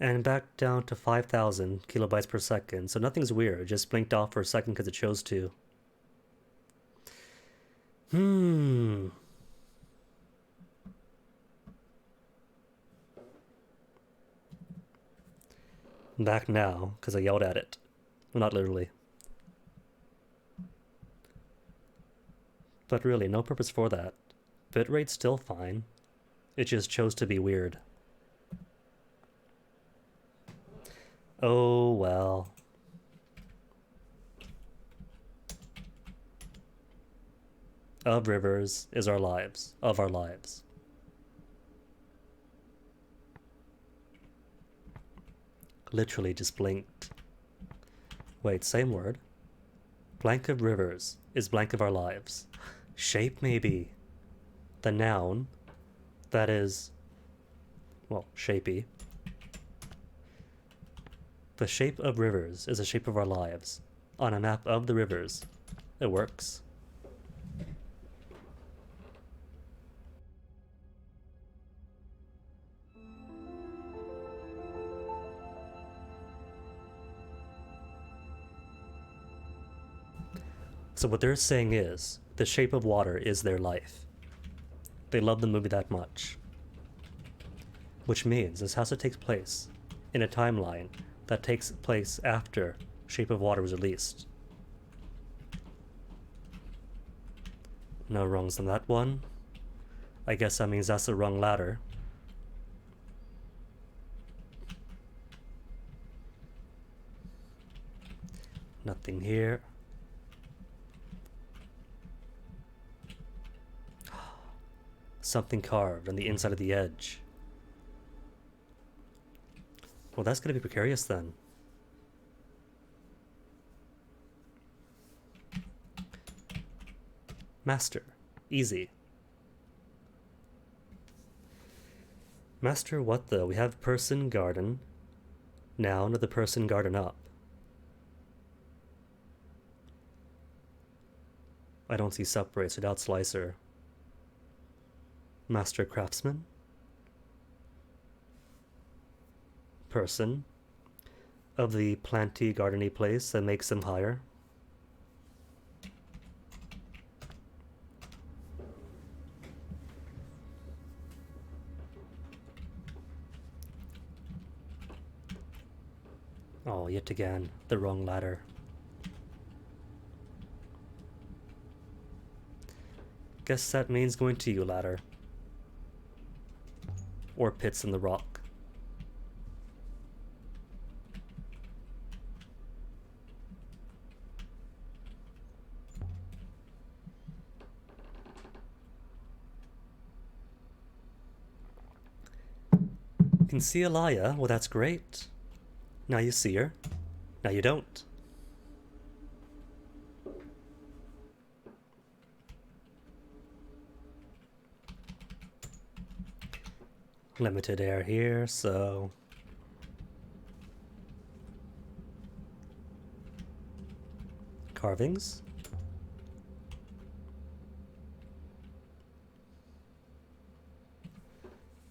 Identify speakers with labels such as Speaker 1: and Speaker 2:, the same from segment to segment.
Speaker 1: And back down to 5,000 kilobytes per second. So nothing's weird. It just blinked off for a second because it chose to. Back now, because I yelled at it. Well, not literally. But really, no purpose for that. Bitrate's still fine. It just chose to be weird. Oh well. Of rivers is our lives. Of our lives. Literally just blinked. Wait, same word. Blank of rivers is blank of our lives. Shape, maybe. The noun that is, well, shapey. The shape of rivers is the shape of our lives. On a map of the rivers, it works. So what they're saying is, the shape of water is their life. They love the movie that much. Which means this has to take place in a timeline that takes place after Shape of Water was released. No wrongs on that one. I guess that means that's the wrong ladder. Nothing here. Something carved on the inside of the edge. Well, that's going to be precarious then. Master. Easy. Master what though? We have person garden. Noun of the person garden up. I don't see separates without slicer. Master craftsman. Person. Of the planty gardeny place that makes them higher. Oh, yet again, the wrong ladder. Guess that means going to you, ladder. Or pits in the rock. You can see Alaya. Well, that's great. Now you see her. Now you don't. Limited air here, so... Carvings?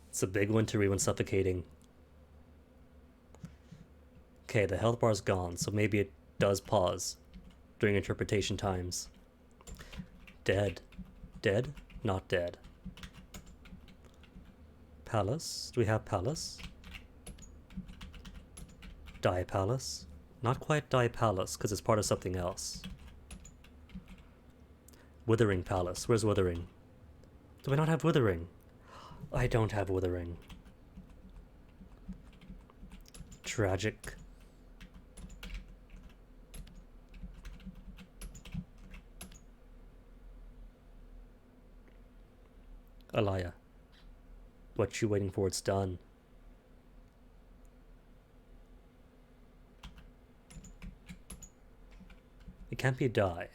Speaker 1: It's a big one to read when suffocating. Okay, the health bar's gone, so maybe it does pause during interpretation times. Dead. Dead? Not dead. Palace? Do we have palace? Die palace? Not quite die palace, because it's part of something else. Withering palace. Where's withering? Do I not have withering? I don't have withering. Tragic. Alaya. What you waiting for? It's done. It can't be a die.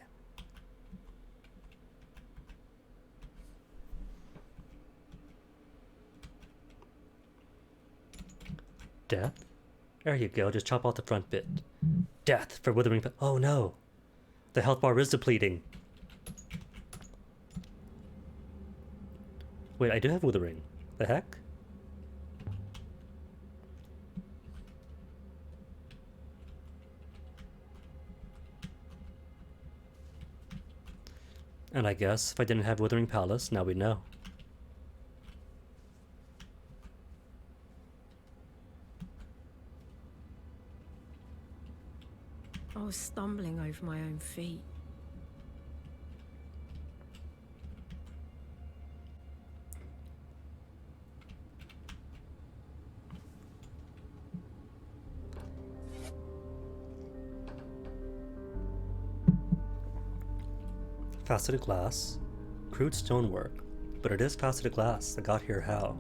Speaker 1: Death? There you go, just chop off the front bit. Death for withering. Oh no! The health bar is depleting. Wait, I do have withering. The heck? And I guess if I didn't have Withering Palace, now we know.
Speaker 2: I was stumbling over my own feet.
Speaker 1: Faceted glass. Crude stonework. But it is faceted glass. I got here how?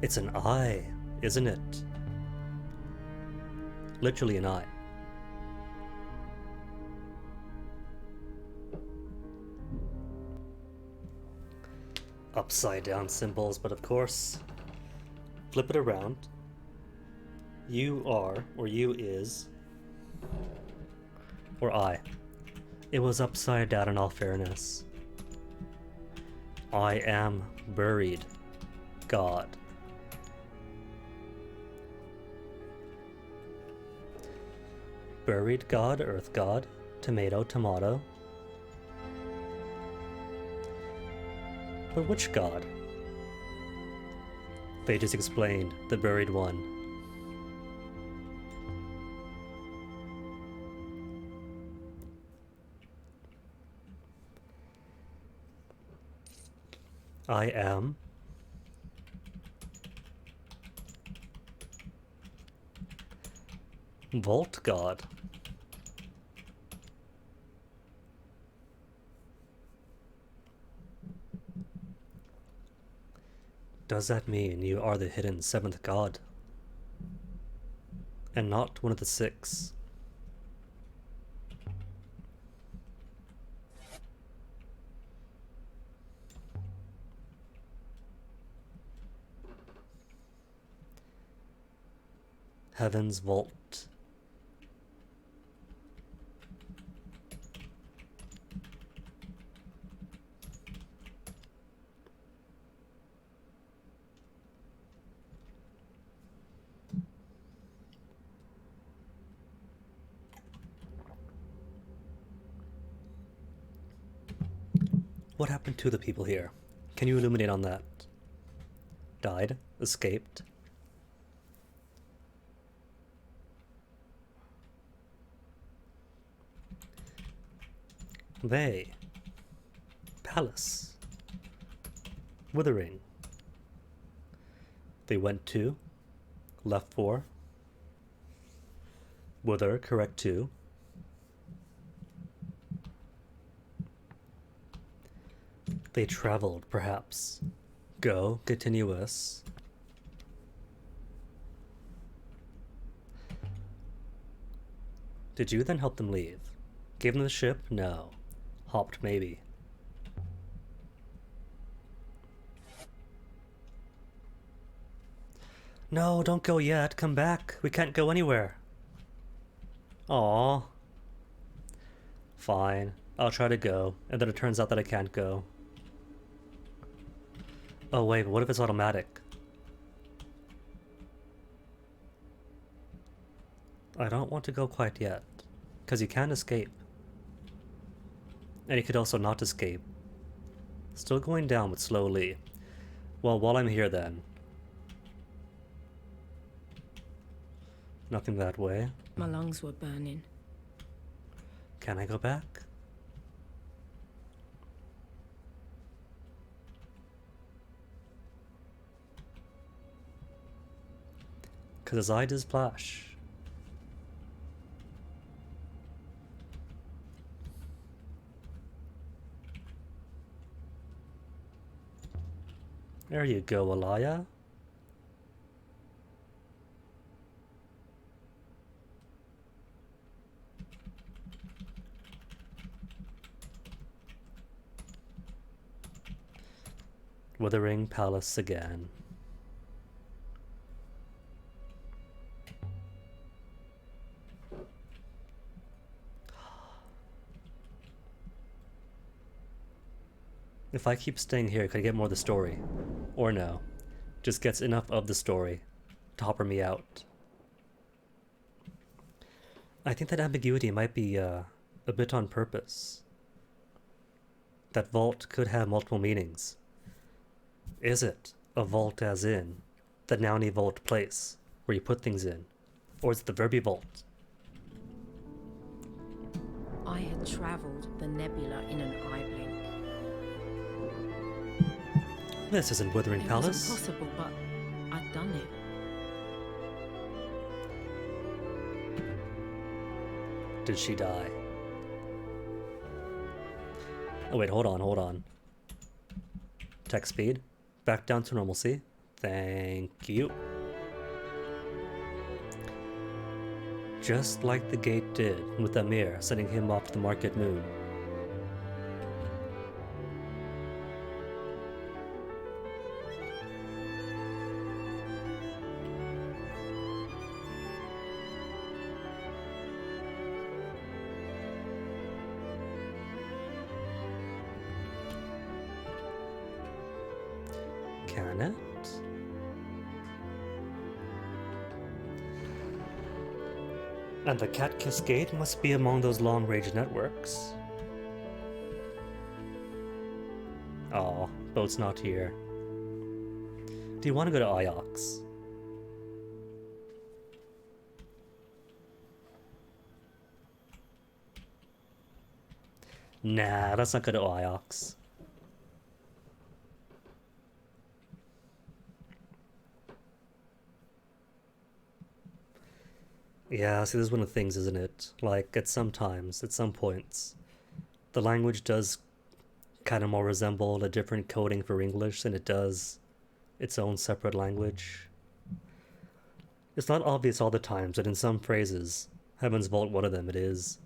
Speaker 1: It's an eye, isn't it? Literally an eye. Upside down symbols, but of course, flip it around. You are, or you is, or I. It was upside down in all fairness. I am buried, God. Buried God, earth God, tomato, tomato. But which God? Fate is explained, the buried one. I am Vault God. Does that mean you are the hidden seventh God? And not one of the six? Heaven's Vault. What happened to the people here? Can you illuminate on that? Died? Escaped? They. Palace. Withering. They went to. Left for. Wither, correct to. They traveled, perhaps. Go, continuous. Did you then help them leave? Gave them the ship? No. Hopped, maybe. No, don't go yet. Come back. We can't go anywhere. Aww. Fine. I'll try to go, and then it turns out that I can't go. Oh wait, but what if it's automatic? I don't want to go quite yet, because you can escape. And you could also not escape. Still going down, but slowly. Well, while I'm here then. Nothing that way.
Speaker 2: My lungs were burning.
Speaker 1: Can I go back? Because his eye does flash. There you go, Alaya. Withering Palace again. If I keep staying here, could I get more of the story? Or no? Just gets enough of the story to hopper me out. I think that ambiguity might be a bit on purpose. That vault could have multiple meanings. Is it a vault as in the nouny vault place, where you put things in? Or is it the verby vault?
Speaker 2: I had travelled the nebula in an eye blink.
Speaker 1: This isn't Wuthering
Speaker 2: It
Speaker 1: Palace.
Speaker 2: wasn't possible, but I'd done it.
Speaker 1: Did she die? Oh wait, hold on. Text speed. Back down to normalcy. Thank you. Just like the gate did with Amir sending him off to the market moon. Can it? And the Cat Cascade must be among those long-range networks. Aw, boat's not here. Do you want to go to Iox? Nah, let's not go to Iox. Yeah, see, this is one of the things, isn't it? Like, at some points, the language does kind of more resemble a different coding for English than it does its own separate language. It's not obvious all the times, but in some phrases, Heaven's Vault, one of them, it is.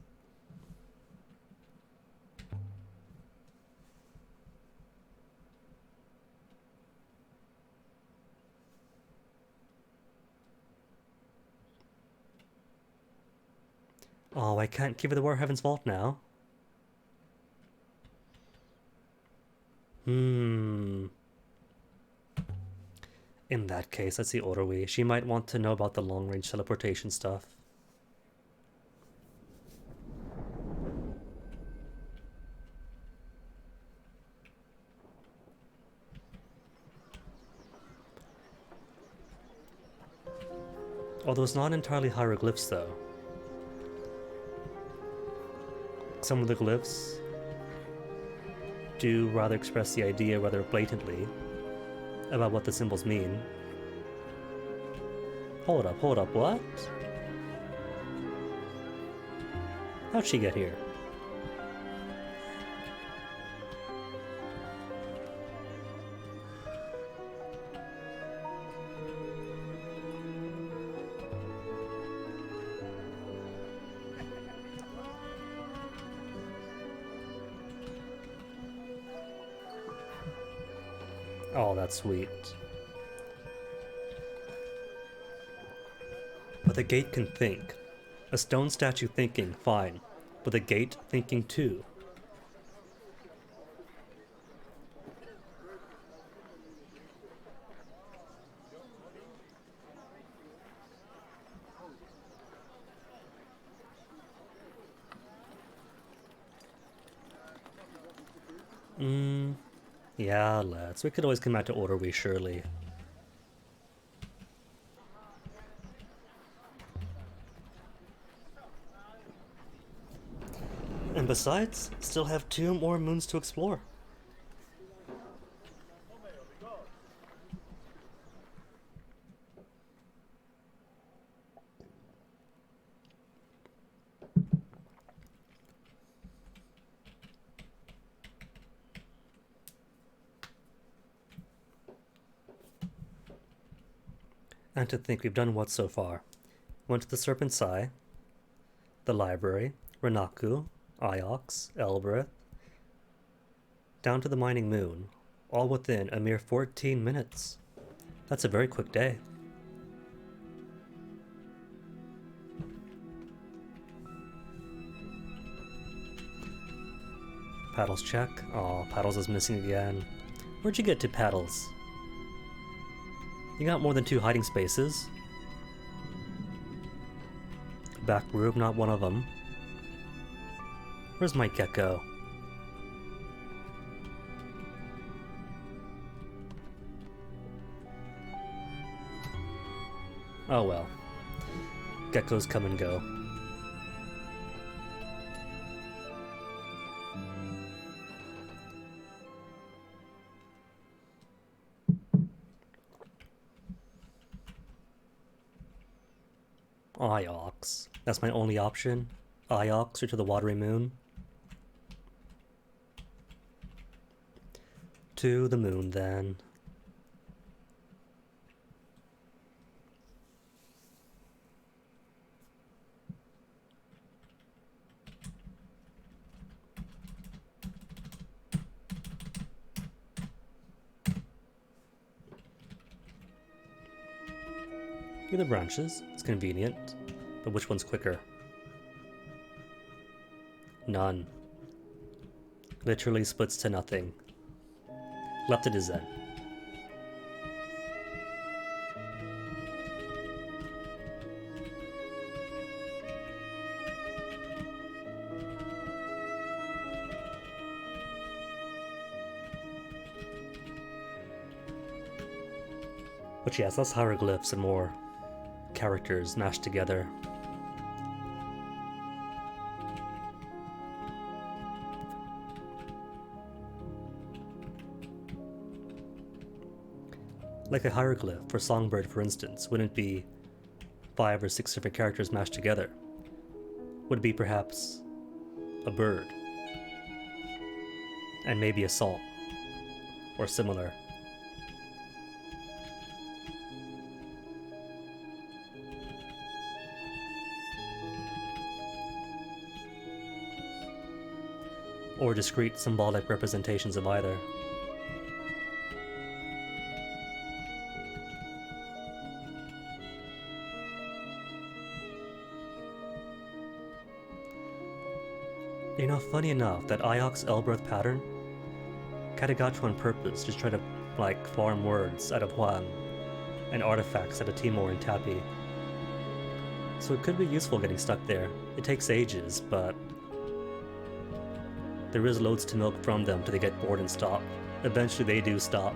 Speaker 1: Oh, I can't give her the War Heaven's Vault now. In that case, let's see Oroi. She might want to know about the long-range teleportation stuff. Although it's not entirely hieroglyphs, though. Some of the glyphs do rather express the idea rather blatantly about what the symbols mean. Hold up, what? How'd she get here? Oh, that's sweet. But the gate can think. A stone statue thinking, fine. But the gate thinking too. Yeah, let's. We could always come out to Oroi, surely. And besides, still have 2 more moons to explore. And to think we've done what so far? Went to the Serpent's Eye, the library, Renaku, Iox, Elbereth, down to the mining moon, all within a mere 14 minutes. That's a very quick day. Paddles check. Aw, Paddles is missing again. Where'd you get to, Paddles? You got more than 2 hiding spaces. Back room, not one of them. Where's my gecko? Oh well. Geckos come and go. Iox. That's my only option. Iox or to the watery moon. To the moon then. Either branches, it's convenient, but which one's quicker? None. Literally splits to nothing. Left it is Zen. But yes, less hieroglyphs and more characters mashed together. Like a hieroglyph for Songbird, for instance, wouldn't it be 5 or 6 different characters mashed together? Would it be perhaps a bird? And maybe a song? Or similar? Or discrete symbolic representations of either. You know, funny enough, that Iox Elberth pattern kinda got you on purpose, just try to, like, farm words out of Huang and artifacts out of Timor and Tapi. So it could be useful getting stuck there. It takes ages, but there is loads to milk from them till they get bored and stop. Eventually they do stop.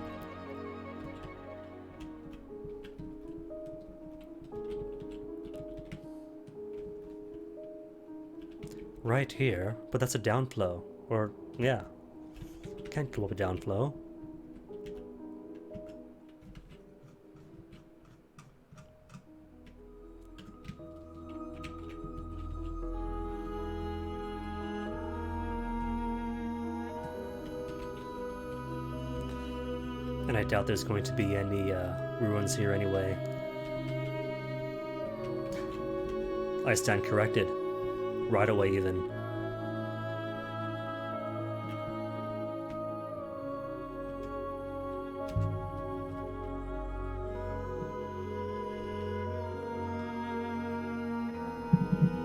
Speaker 1: Right here, but that's a downflow. Or, yeah. Can't go up a downflow. And I doubt there's going to be any ruins here anyway. I stand corrected. Right away even.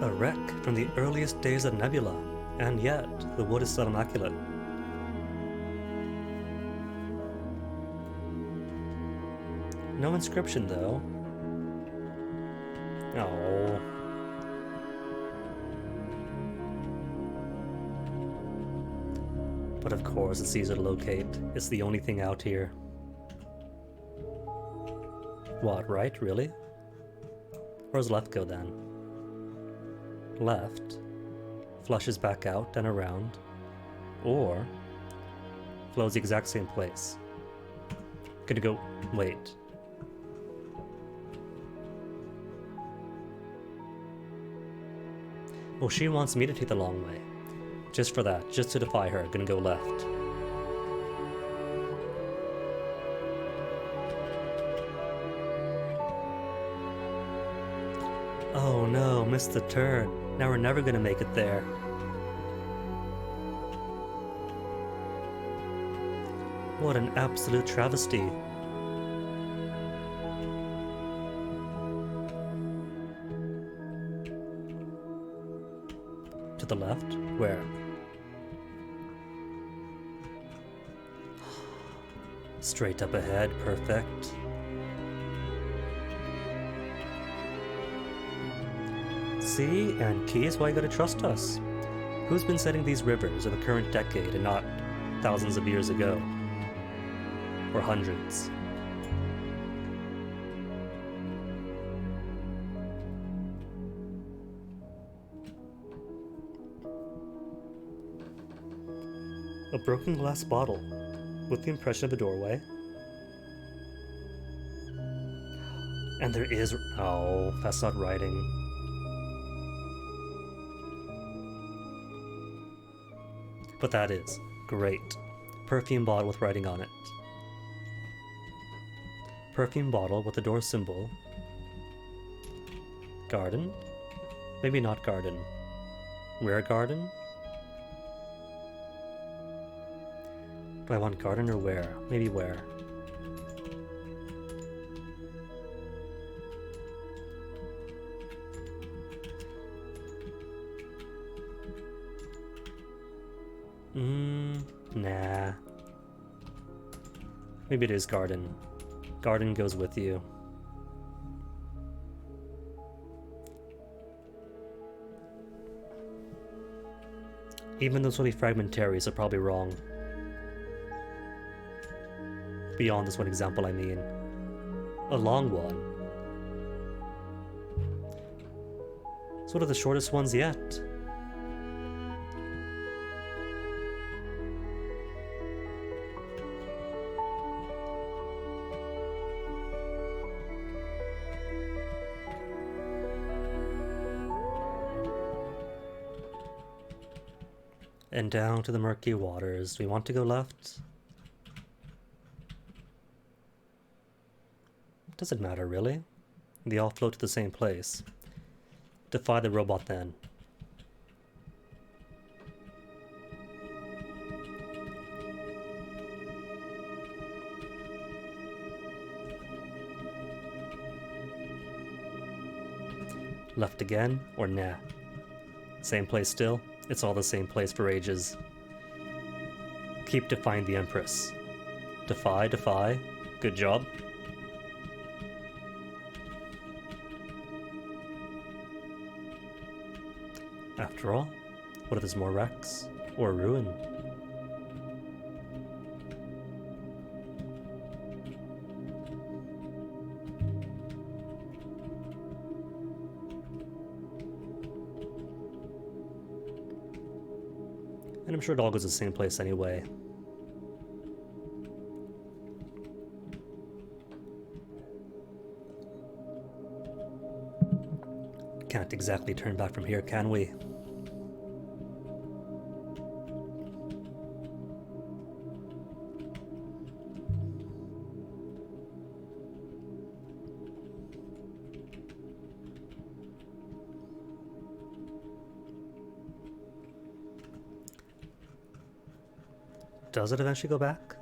Speaker 1: A wreck from the earliest days of Nebula, and yet the wood is still immaculate. No inscription though. Oh. But of course it's easy to locate. It's the only thing out here. What, right? Really? Where's left go then? Left flushes back out and around, or flows the exact same place. Gonna go, wait. Well, she wants me to take the long way. Just for that, just to defy her, gonna go left. Oh no, missed the turn. Now we're never gonna make it there. What an absolute travesty. To the left? Where? Straight up ahead, perfect. See, and key is why you gotta trust us. Who's been setting these rivers in the current decade and not thousands of years ago? Or hundreds? A broken glass bottle with the impression of a doorway. And there is... Oh, that's not writing. But that is. Great. Perfume bottle with writing on it. Perfume bottle with the door symbol. Garden? Maybe not garden. Rare garden? Do I want garden or where? Maybe where. Nah. Maybe it is garden. Garden goes with you. Even those really fragmentary, so probably wrong. Beyond this one example, I mean. A long one. It's one of the shortest ones yet. And down to the murky waters. Do we want to go left? Doesn't matter, really. They all float to the same place. Defy the robot, then. Left again, or nah? Same place still? It's all the same place for ages. Keep defying the Empress. Defy, defy. Good job. After all, what if there's more wrecks? Or a ruin? And I'm sure it all goes to the same place anyway. Can't exactly turn back from here, can we? Does it eventually go back?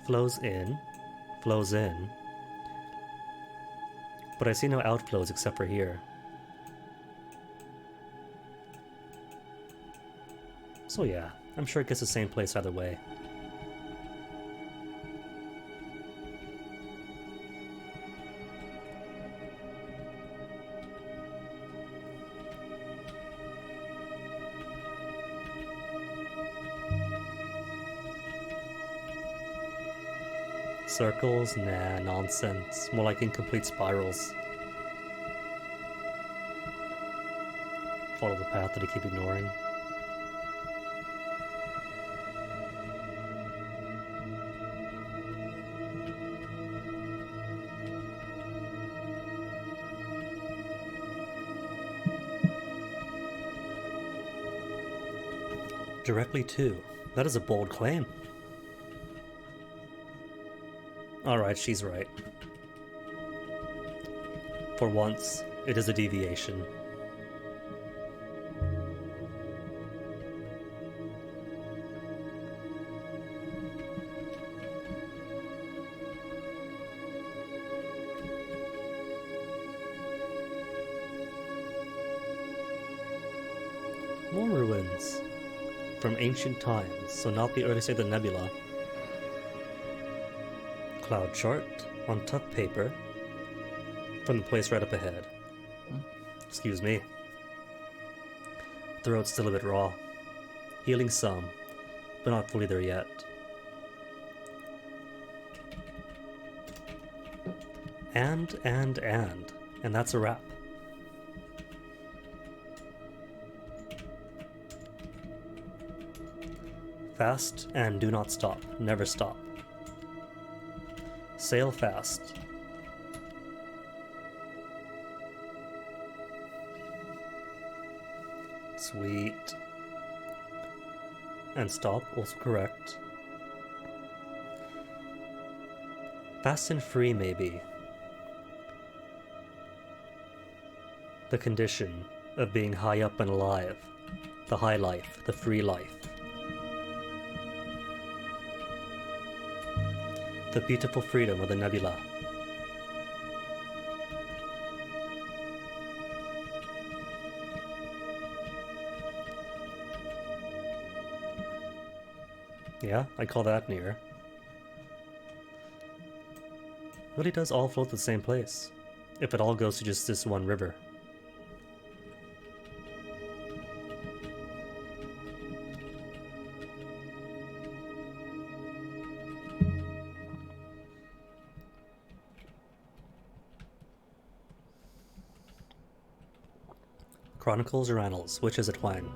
Speaker 1: Flows in. Flows in. But I see no outflows except for here. So yeah, I'm sure it gets the same place either way. Circles? Nah, nonsense. More like incomplete spirals. Follow the path that I keep ignoring. Directly to. That is a bold claim. Alright, she's right. For once, it is a deviation. More ruins. From ancient times, so not the early state of the nebula. Cloud chart on tough paper from the place right up ahead. Excuse me. Throat's still a bit raw. Healing some, but not fully there yet. And that's a wrap. Fast and do not stop. Never stop. Sail fast. Sweet. And stop, also correct. Fast and free, maybe. The condition of being high up and alive. The high life, the free life. The beautiful freedom of the nebula. Yeah, I'd call that near. Really does all flow to the same place, if it all goes to just this one river. Chronicles or Annals, which is it, Huang?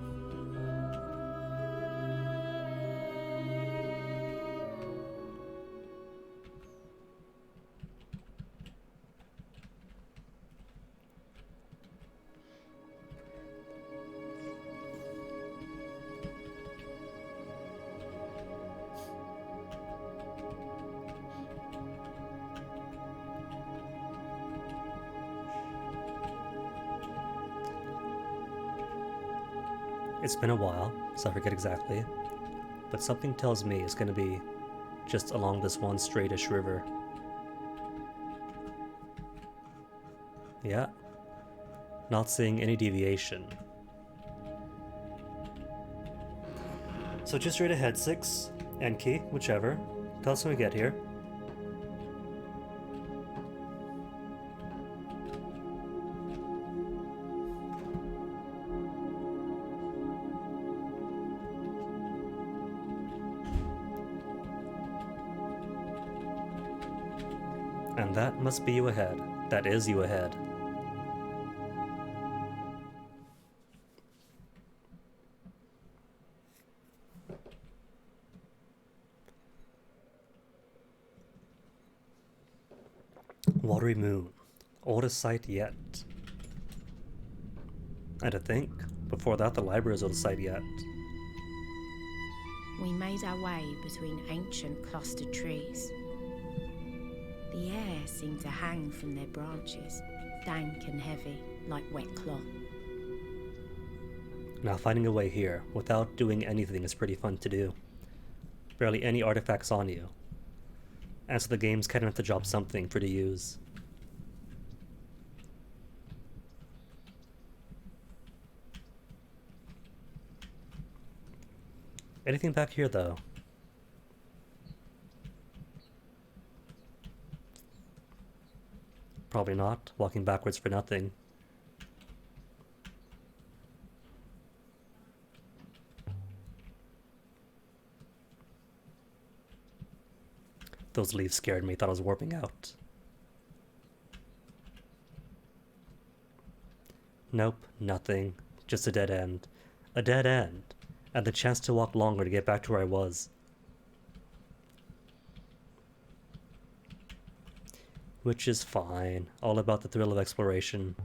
Speaker 1: It's been a while, so I forget exactly, but something tells me it's gonna be just along this one straightish river. Yeah, not seeing any deviation. So just straight ahead, 6, Enki, whichever. Tell us when we get here. And that must be you ahead. That is you ahead. Watery Moon. Oldest site yet. And I think, before that, the library is oldest site yet.
Speaker 2: We made our way between ancient clustered trees. The air seemed to hang from their branches, dank and heavy, like wet cloth.
Speaker 1: Now finding a way here, without doing anything, is pretty fun to do. Barely any artifacts on you. And so the game's kind of have to drop something for you to use. Anything back here, though? Probably not. Walking backwards for nothing. Those leaves scared me. Thought I was warping out. Nope, nothing. Just a dead end. A dead end. And the chance to walk longer to get back to where I was. Which is fine. All about the thrill of exploration.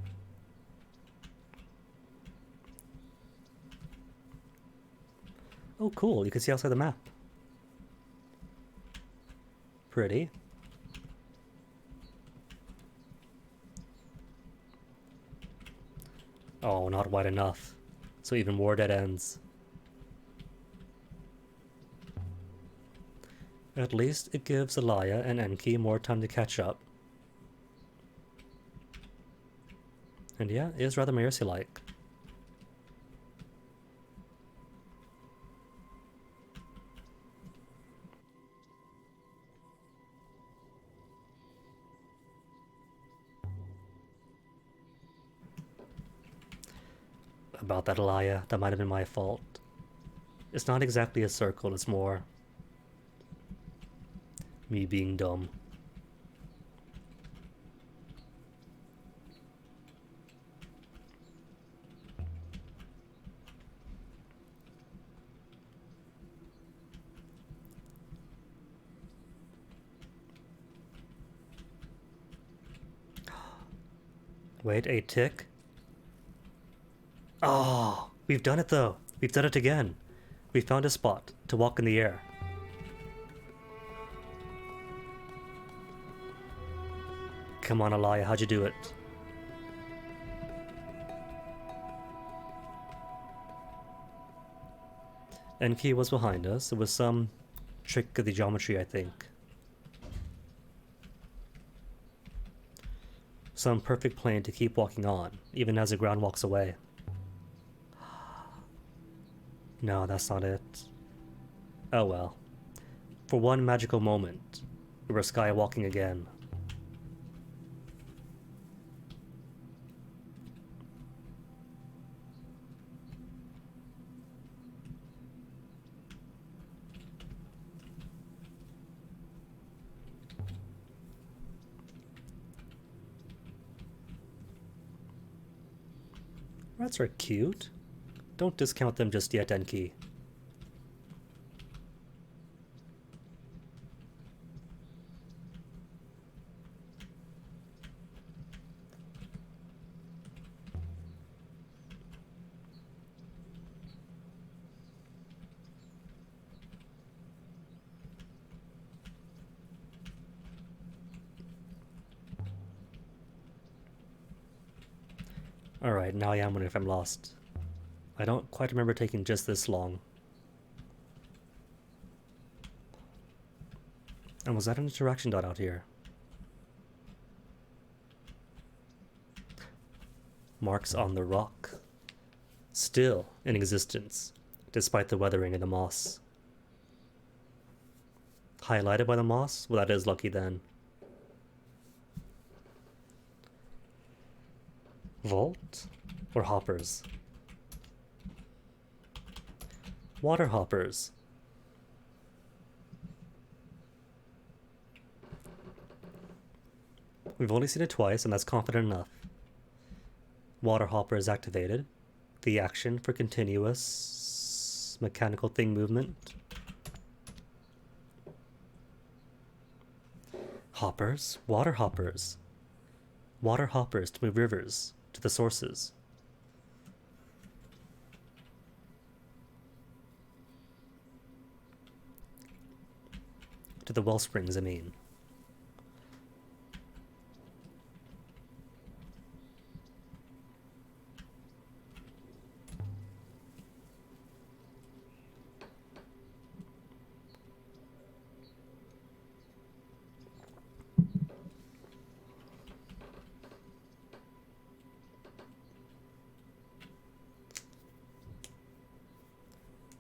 Speaker 1: Oh, cool. You can see outside the map. Pretty. Oh, not wide enough. So even more dead ends. At least it gives Alaya and Enki more time to catch up. And yeah, it is rather Mercy-like. about that, Elia. That might have been my fault. It's not exactly a circle, it's more me being dumb. Wait, a tick? Oh, we've done it though. We've done it again. We found a spot to walk in the air. Come on, Elia, how'd you do it? Enki was behind us. It was some trick of the geometry, I think. Some perfect plane to keep walking on, even as the ground walks away. No, that's not it. Oh well. For one magical moment, we were skywalking again. Rats are cute. Don't discount them just yet, Enki. Alright, now I am wondering if I'm lost. I don't quite remember taking just this long. And was that an interaction dot out here? Marks on the rock. Still in existence, despite the weathering of the moss. Highlighted by the moss? Well, that is lucky then. Vault? Or hoppers? Water hoppers. We've only seen it twice, and that's confident enough. Water hopper is activated. The action for continuous mechanical thing movement. Hoppers? Water hoppers. Water hoppers to move rivers to the sources. To the well springs, I mean.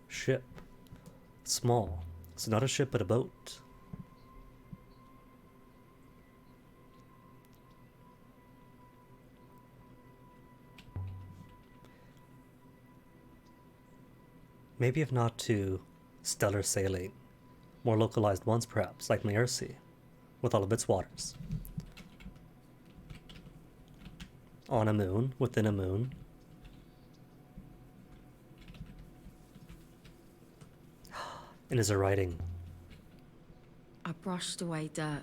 Speaker 1: Ship. Small. It's not a ship but a boat. Maybe if not to stellar sailing, more localized ones perhaps, like Maersi, with all of its waters. On a moon, within a moon. And is a writing.
Speaker 2: I brushed away dirt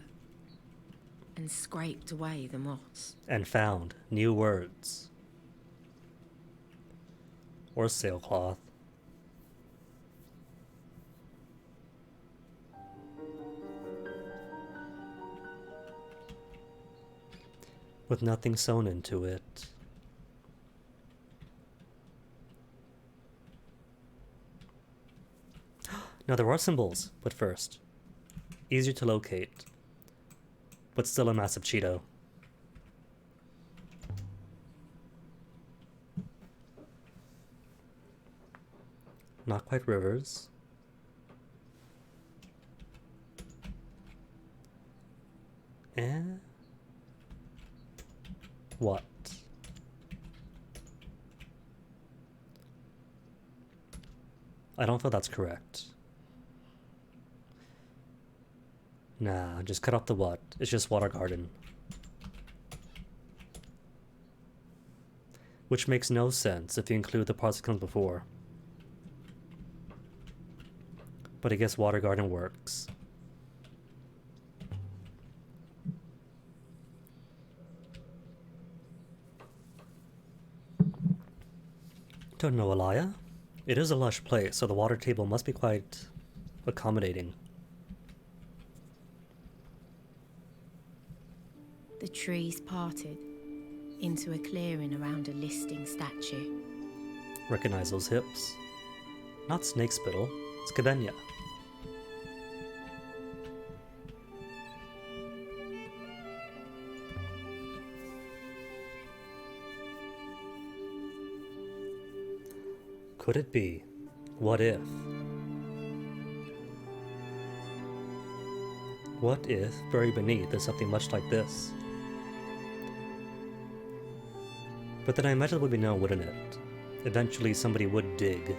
Speaker 2: and scraped away the moss.
Speaker 1: And found new words. Or sailcloth. With nothing sewn into it. Now there are symbols, but first. Easier to locate, but still a massive Cheeto. Not quite rivers. And what? I don't feel that's correct. Nah, just cut off the what. It's just water garden. Which makes no sense if you include the parts that comes before. But I guess water garden works. Don't know, Alaya. It is a lush place, so the water table must be quite accommodating.
Speaker 2: The trees parted into a clearing around a listing statue.
Speaker 1: Recognize those hips? Not snake spittle, it's Cadenia. Could it be? What if? What if, buried beneath, is something much like this? But then I imagine it would be known, wouldn't it? Eventually somebody would dig.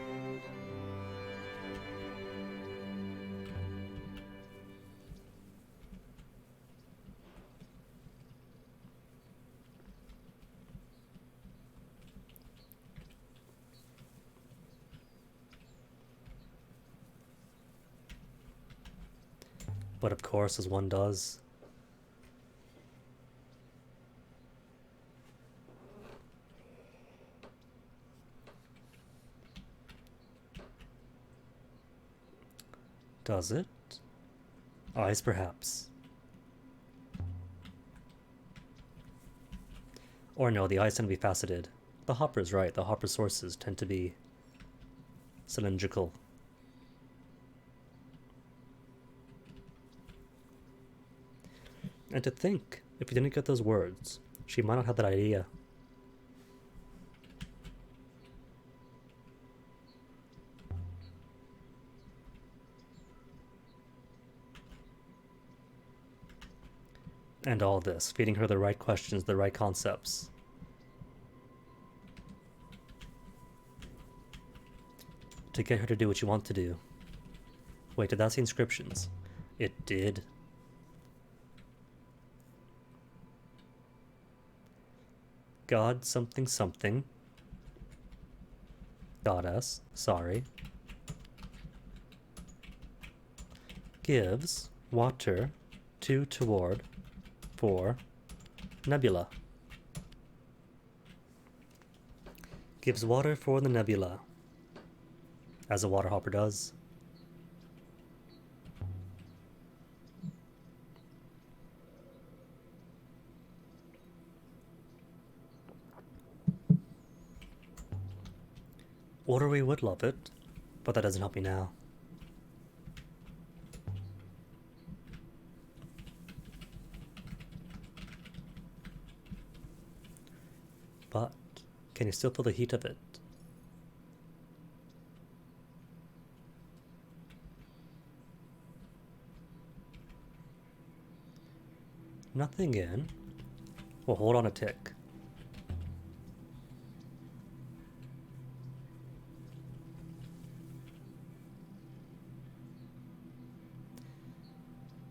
Speaker 1: But of course, as one does. Does it? Eyes, perhaps. Or no, the eyes tend to be faceted. The hopper's right, the hopper sources tend to be cylindrical. And to think, if you didn't get those words, she might not have that idea. And all this, feeding her the right questions, the right concepts. To get her to do what you want to do. Wait, did that say inscriptions? It did. God something something. Goddess, sorry. Gives water to toward for nebula. Gives water for the nebula. As a water hopper does. Orrery would love it, but that doesn't help me now. But can you still feel the heat of it? Nothing in. Well, hold on a tick.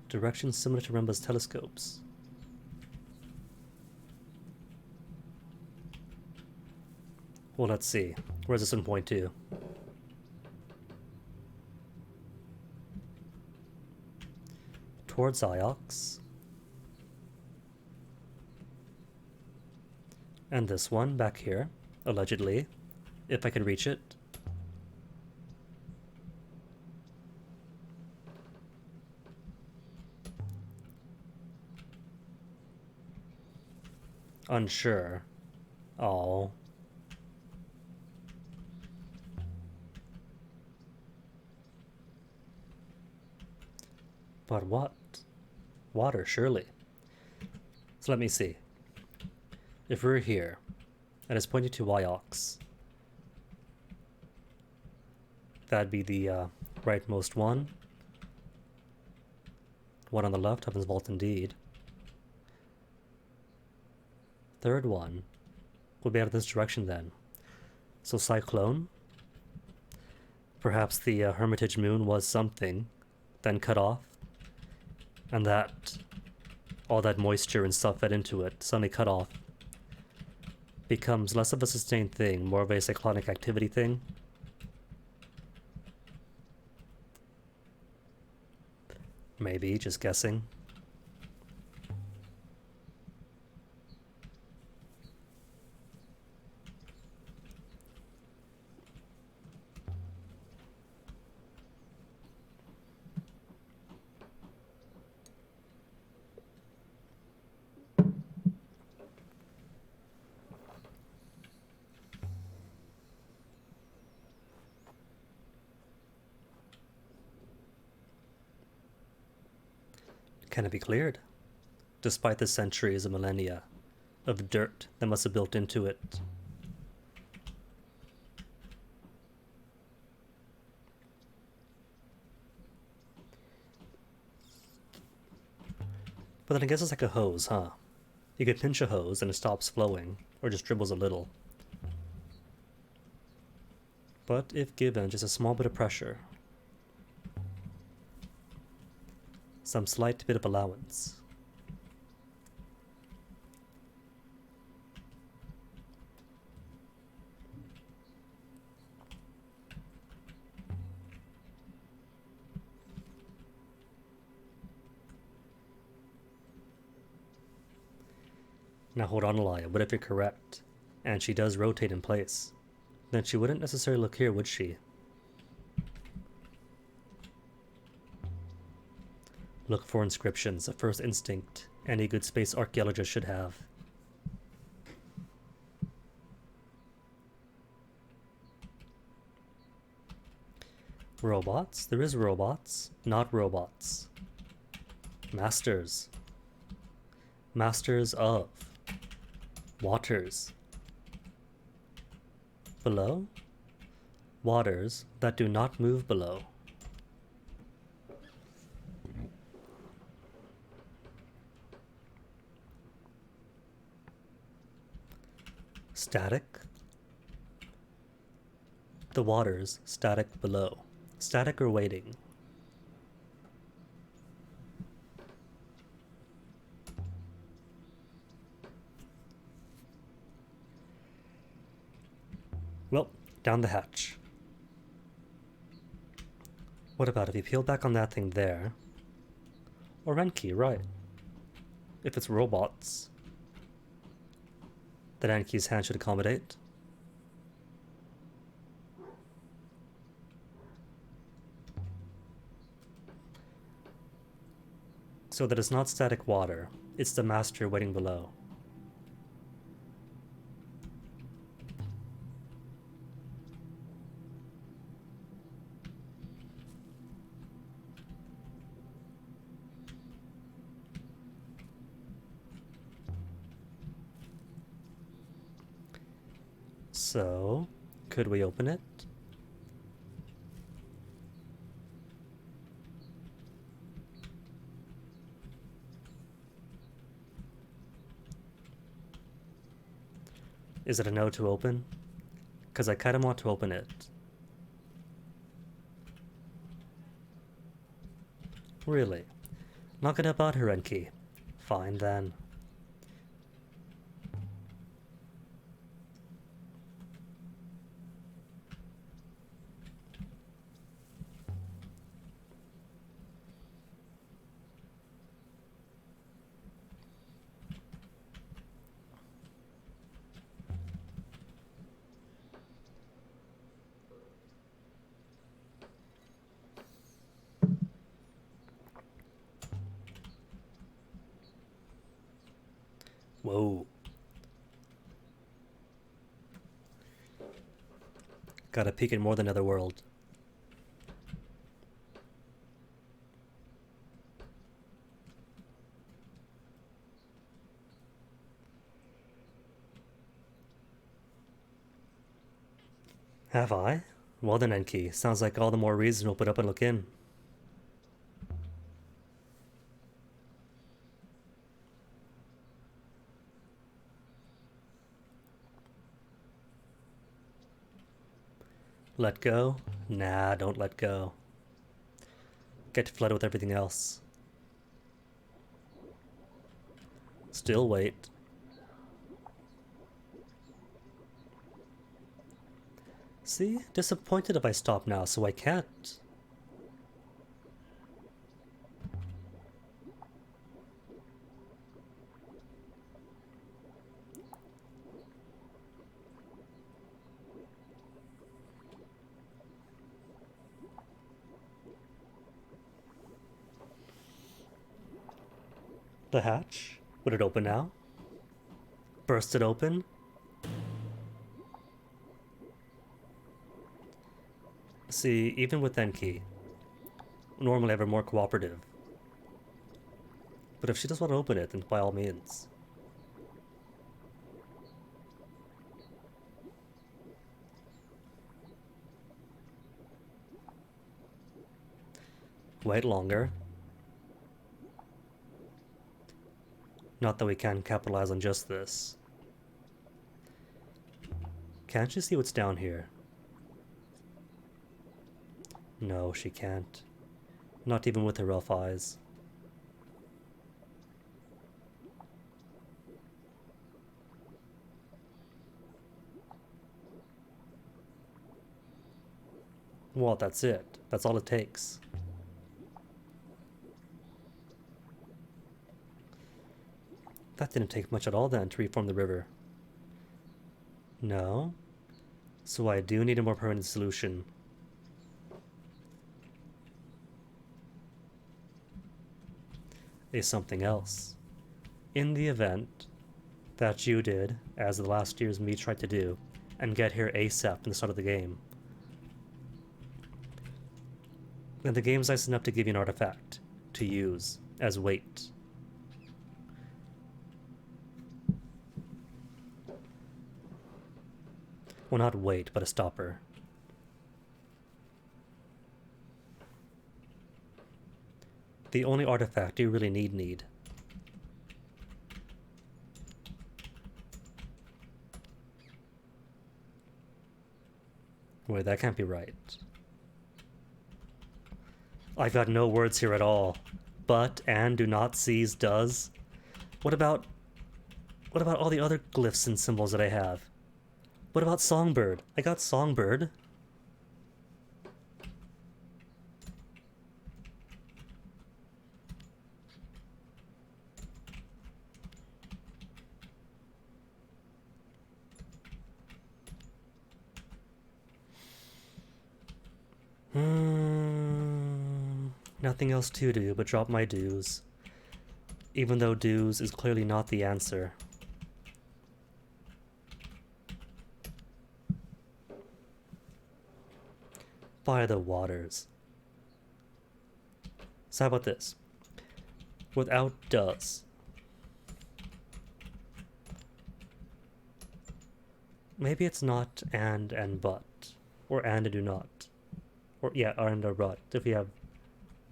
Speaker 1: Directions similar to Remba's telescopes. Well, let's see. Where's this one point to? Towards Iox. And this one back here, allegedly, if I can reach it. Unsure. Oh. But what? Water, surely. So let me see. If we're here, and it's pointing to Iox, that'd be the rightmost one. One on the left, Heaven's Vault indeed. Third one would be out of this direction then. So Cyclone. Perhaps the Hermitage moon was something, then cut off, and that all that moisture and stuff fed into it, suddenly cut off, becomes less of a sustained thing, more of a cyclonic activity thing. Maybe, just guessing. Can it be cleared? Despite the centuries and millennia of dirt that must have built into it. But then I guess it's like a hose, huh? You could pinch a hose and it stops flowing, or just dribbles a little. But if given just a small bit of pressure, some slight bit of allowance, now hold on, Elia, what if you're correct, and she does rotate in place? Then she wouldn't necessarily look here, would she? Look for inscriptions, a first instinct any good space archaeologist should have. Robots? There is robots, not robots. Masters. Masters of. Waters. Below? Waters that do not move below. Static? The waters static below. Static or waiting? Well, down the hatch. What about if you peel back on that thing there? Or Enki, right. If it's robots, that Enki's hand should accommodate. So that it's not static water, it's the master waiting below. So, could we open it? Is it a no to open? Because I kind of want to open it. Really? Not gonna about her, Enki. Fine then. Whoa. Got a peek at more than another world. Have I? Well then, Enki. Sounds like all the more reason we'll put up and look in. Let go? Nah, don't let go. Get flooded with everything else. Still wait. See? Disappointed if I stop now, so I can't. The hatch? Would it open now? Burst it open? See, even with Enki, normally I'm more cooperative. But if she doesn't want to open it, then by all means. Wait longer. Not that we can capitalize on just this. Can't you see what's down here? No, she can't. Not even with her rough eyes. Well, that's it. That's all it takes. That didn't take much at all then to reform the river. No? So I do need a more permanent solution. A something else. In the event that you did, as the last year's me tried to do, and get here ASAP in the start of the game, then the game's nice enough to give you an artifact to use as weight. Well, not weight, but a stopper. The only artifact you really need. Wait, that can't be right. I've got no words here at all. But, and, do not, seize, does. What about all the other glyphs and symbols that I have? What about Songbird? I got Songbird. Nothing else to do but drop my dues. Even though dues is clearly not the answer. By the waters. So how about this? Without does. Maybe it's not and but. Or and do not. Or yeah, and or but, if we have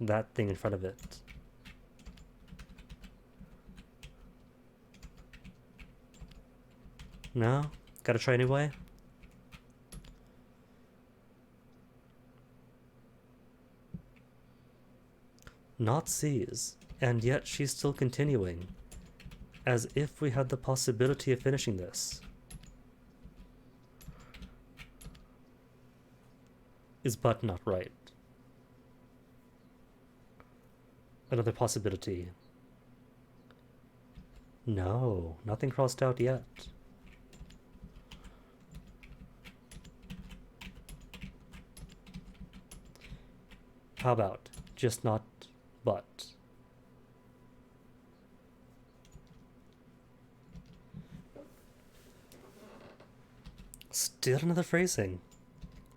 Speaker 1: that thing in front of it. No? Gotta try anyway? Not seize, and yet she's still continuing, as if we had the possibility of finishing this. Is but not right? Another possibility. No, nothing crossed out yet. How about just not but? Still another phrasing.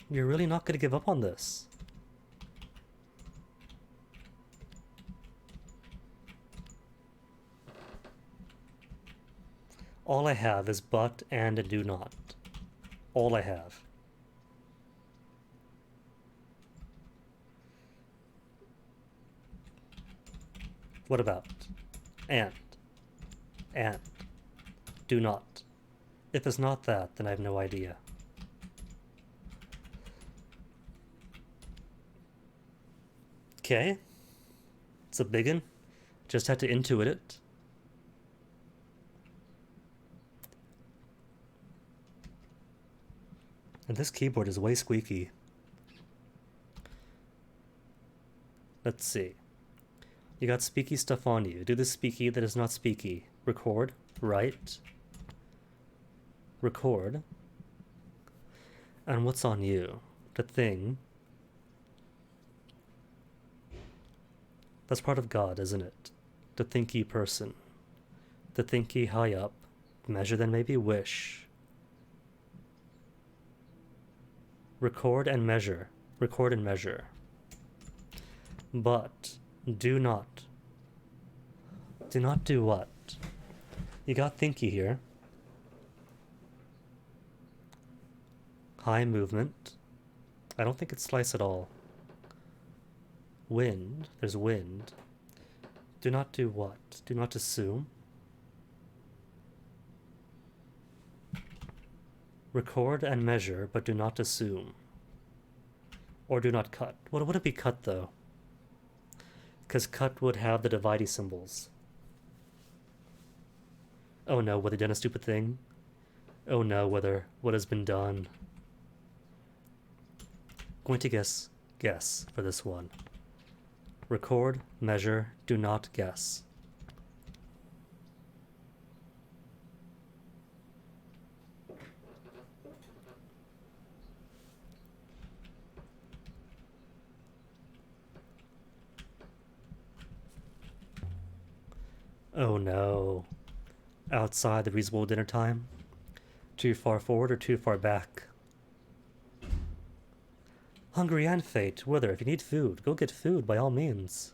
Speaker 1: You're really not going to give up on this. All I have is but and do not. All I have. What about and do not? If it's not that, then I have no idea. Okay. It's a biggin. Just had to intuit it. And this keyboard is way squeaky. Let's see. You got speaky stuff on you. Do the speaky that is not speaky. Record. Write. Record. And what's on you? The thing. That's part of God, isn't it? The thinky person. The thinky high up. Measure then maybe wish. Record and measure. Record and measure. But do not. Do not do what? You got thinky here. High movement. I don't think it's slice at all. Wind. There's wind. Do not do what? Do not assume. Record and measure, but do not assume. Or do not cut. What would it be cut though? Because cut would have the dividey symbols. Oh no, whether done a stupid thing? Oh no, whether what has been done? Going to guess for this one. Record, measure, do not guess. Oh no. Outside the reasonable dinner time? Too far forward or too far back? Hungry and fate, whether if you need food, go get food by all means.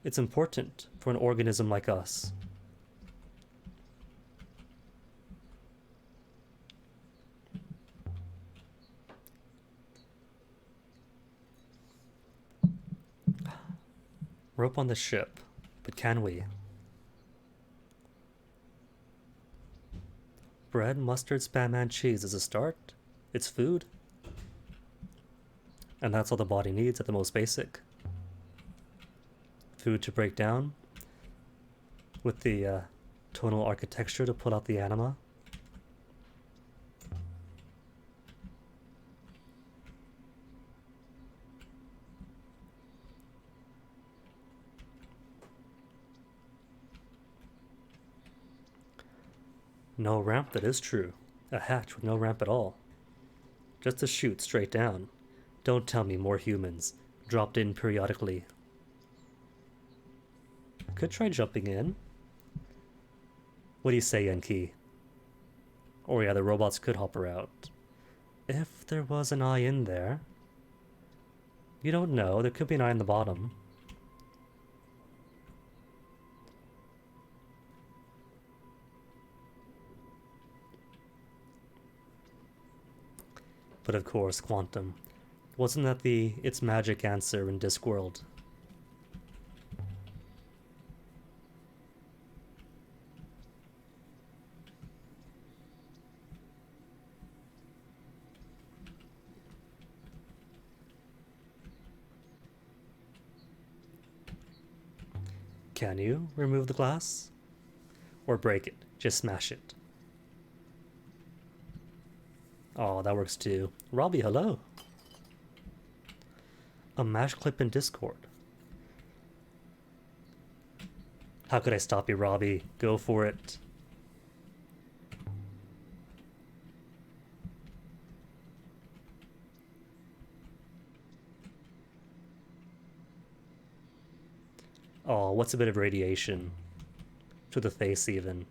Speaker 1: It's important for an organism like us. Rope on the ship, but can we? Bread, mustard, spam, and cheese is a start. It's food. And that's all the body needs at the most basic. Food to break down. With the tonal architecture to pull out the anima. No ramp, that is true. A hatch with no ramp at all. Just a chute straight down. Don't tell me more humans. Dropped in periodically. Could try jumping in. What do you say, Enki? Or yeah, the robots could hop her out. If there was an eye in there. You don't know. There could be an eye in the bottom. But of course, quantum. Wasn't that the its magic answer in Discworld? Can you remove the glass? Or break it? Just smash it. Oh, that works too. Robbie, hello. A mash clip in Discord. How could I stop you, Robbie? Go for it. Oh, what's a bit of radiation? To the face, even.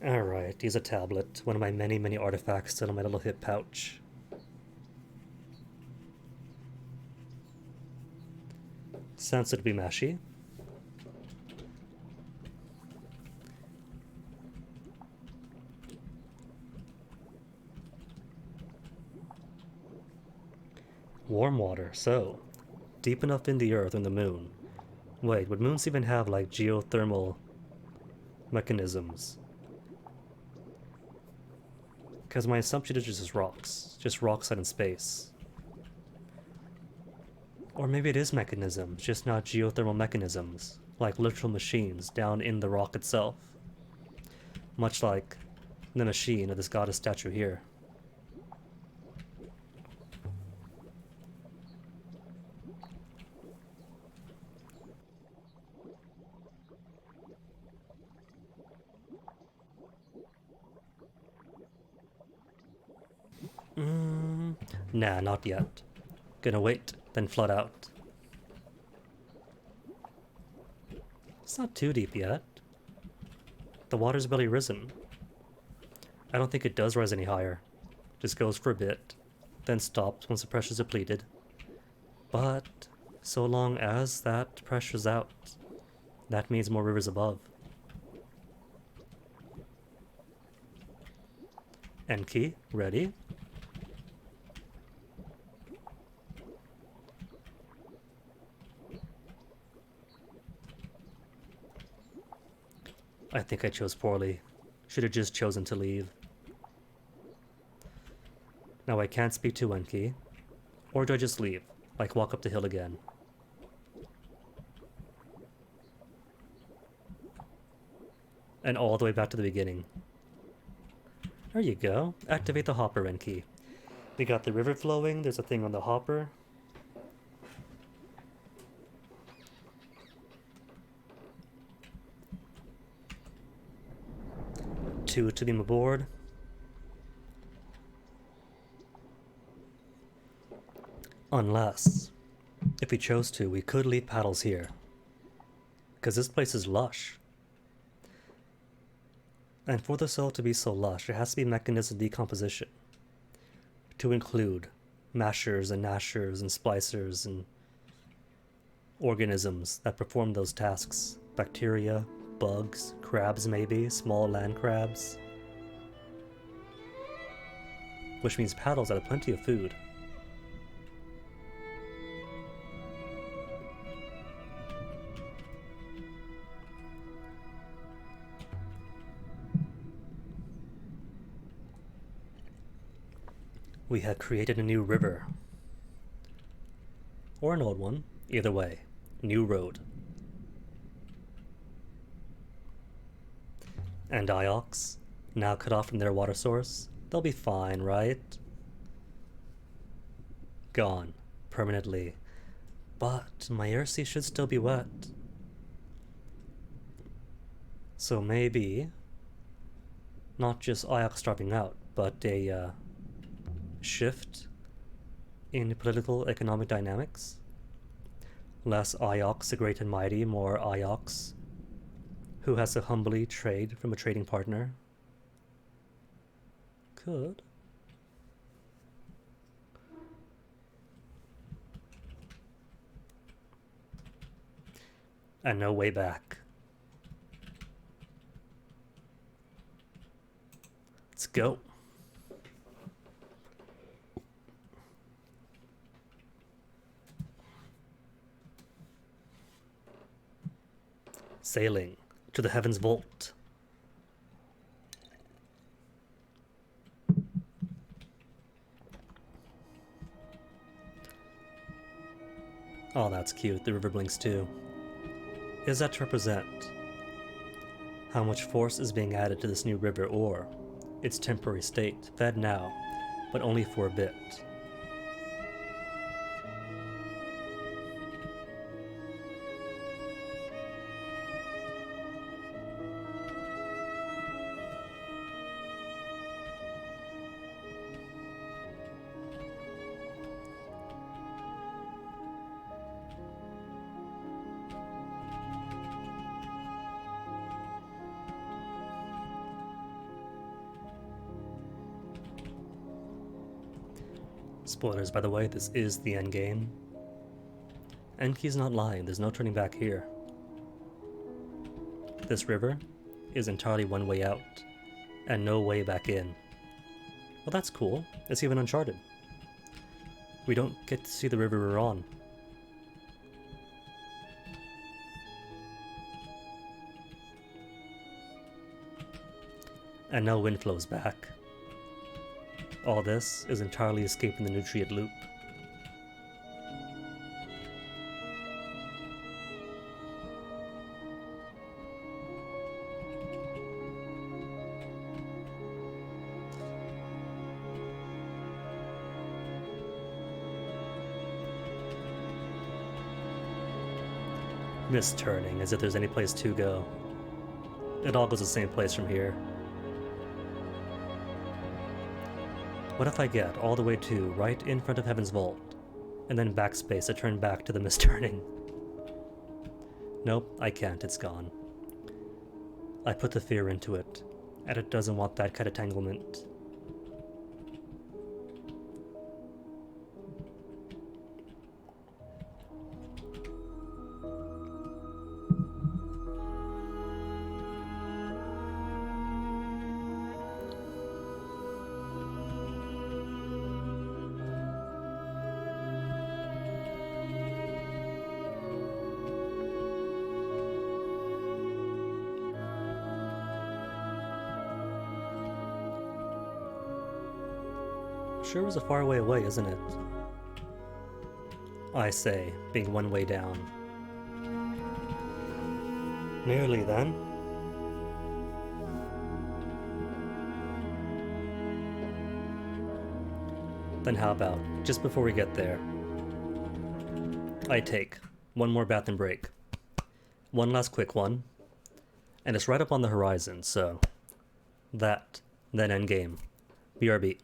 Speaker 1: Alright, use a tablet. One of my many, many artifacts still in my little hip pouch. Sounds to be mashy. Warm water, so deep enough in the earth and the moon. Wait, would moons even have like geothermal mechanisms? Because my assumption is just rocks. Just rocks out in space. Or maybe it is mechanisms, just not geothermal mechanisms. Like literal machines down in the rock itself. Much like the machine of this goddess statue here. Nah, not yet. Gonna wait, then flood out. It's not too deep yet. The water's barely risen. I don't think it does rise any higher. Just goes for a bit, then stops once the pressure's depleted. But so long as that pressure's out, that means more rivers above. Enki, ready? I think I chose poorly. Should have just chosen to leave. Now I can't speak to Enki. Or do I just leave? Like walk up the hill again? And all the way back to the beginning. There you go. Activate the hopper, Enki. We got the river flowing. There's a thing on the hopper. Two to beam aboard. Unless, if we chose to, we could leave paddles here. Because this place is lush. And for the soil to be so lush, there has to be mechanism of decomposition. To include mashers and gnashers and splicers and organisms that perform those tasks. Bacteria, bugs, crabs maybe, small land crabs. Which means paddles have plenty of food. We had created a new river. Or an old one. Either way. New road. And Iox, now cut off from their water source, they'll be fine, right? Gone. Permanently. But my Ersi should still be wet. So maybe not just Iox starving out, but a shift in political economic dynamics. Less Iox the great and mighty, more Iox who has to humbly trade from a trading partner. Could. And no way back. Let's go. Sailing to the heavens vault. Oh, that's cute. The river blinks too. Is that to represent how much force is being added to this new river, or its temporary state, fed now, but only for a bit? Spoilers, by the way, this is the end game. Enki's not lying, there's no turning back here. This river is entirely one way out, and no way back in. Well, that's cool. It's even Uncharted. We don't get to see the river we're on. And no wind flows back. All this is entirely escaping the nutrient loop. Misturning, as if there's any place to go. It all goes the same place from here. What if I get all the way to right in front of Heaven's Vault, and then backspace to turn back to the misturning? Nope, I can't, it's gone. I put the fear into it, and it doesn't want that kind of tanglement. Sure was a far way away, isn't it? I say, being one way down. Nearly then. Then how about, just before we get there, I take one more bath and break. One last quick one. And it's right up on the horizon, so that, then endgame. BRB.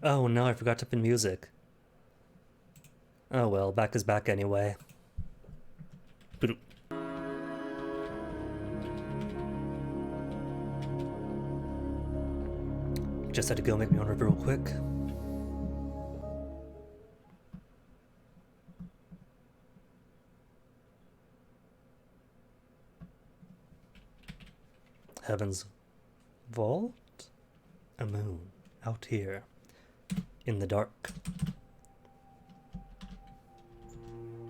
Speaker 1: Oh no, I forgot to pin music. Oh well, back is back anyway. Boop. Just had to go make my own river real quick. Heaven's vault? A moon out here in the dark.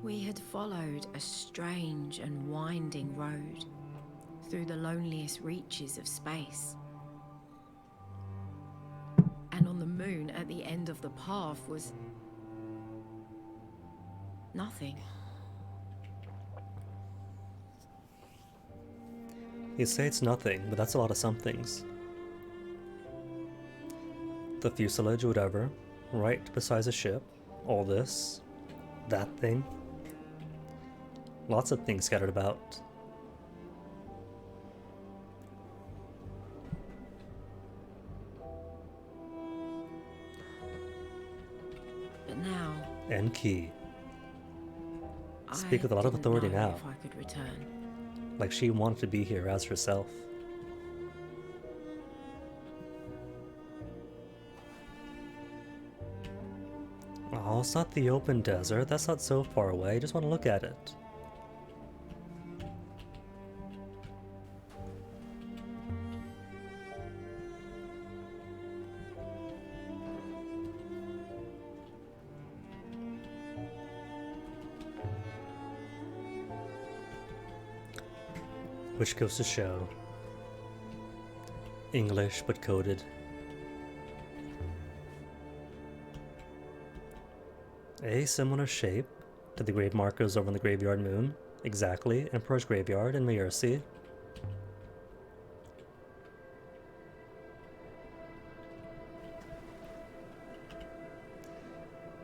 Speaker 2: We had followed a strange and winding road through the loneliest reaches of space. And on the moon at the end of the path was nothing.
Speaker 1: You say it's nothing, but that's a lot of somethings. The fuselage, whatever, right beside the ship. All this, that thing. Lots of things scattered about.
Speaker 2: But now,
Speaker 1: And key. Speak with a lot of
Speaker 2: didn't
Speaker 1: authority
Speaker 2: know
Speaker 1: now.
Speaker 2: if I could return.
Speaker 1: Like she wanted to be here as herself. Oh, it's not the open desert. That's not so far away. I just want to look at it. Which goes to show. English, but coded. A similar shape to the grave markers over on the graveyard moon. Exactly, Emperor's Graveyard in Mayursi.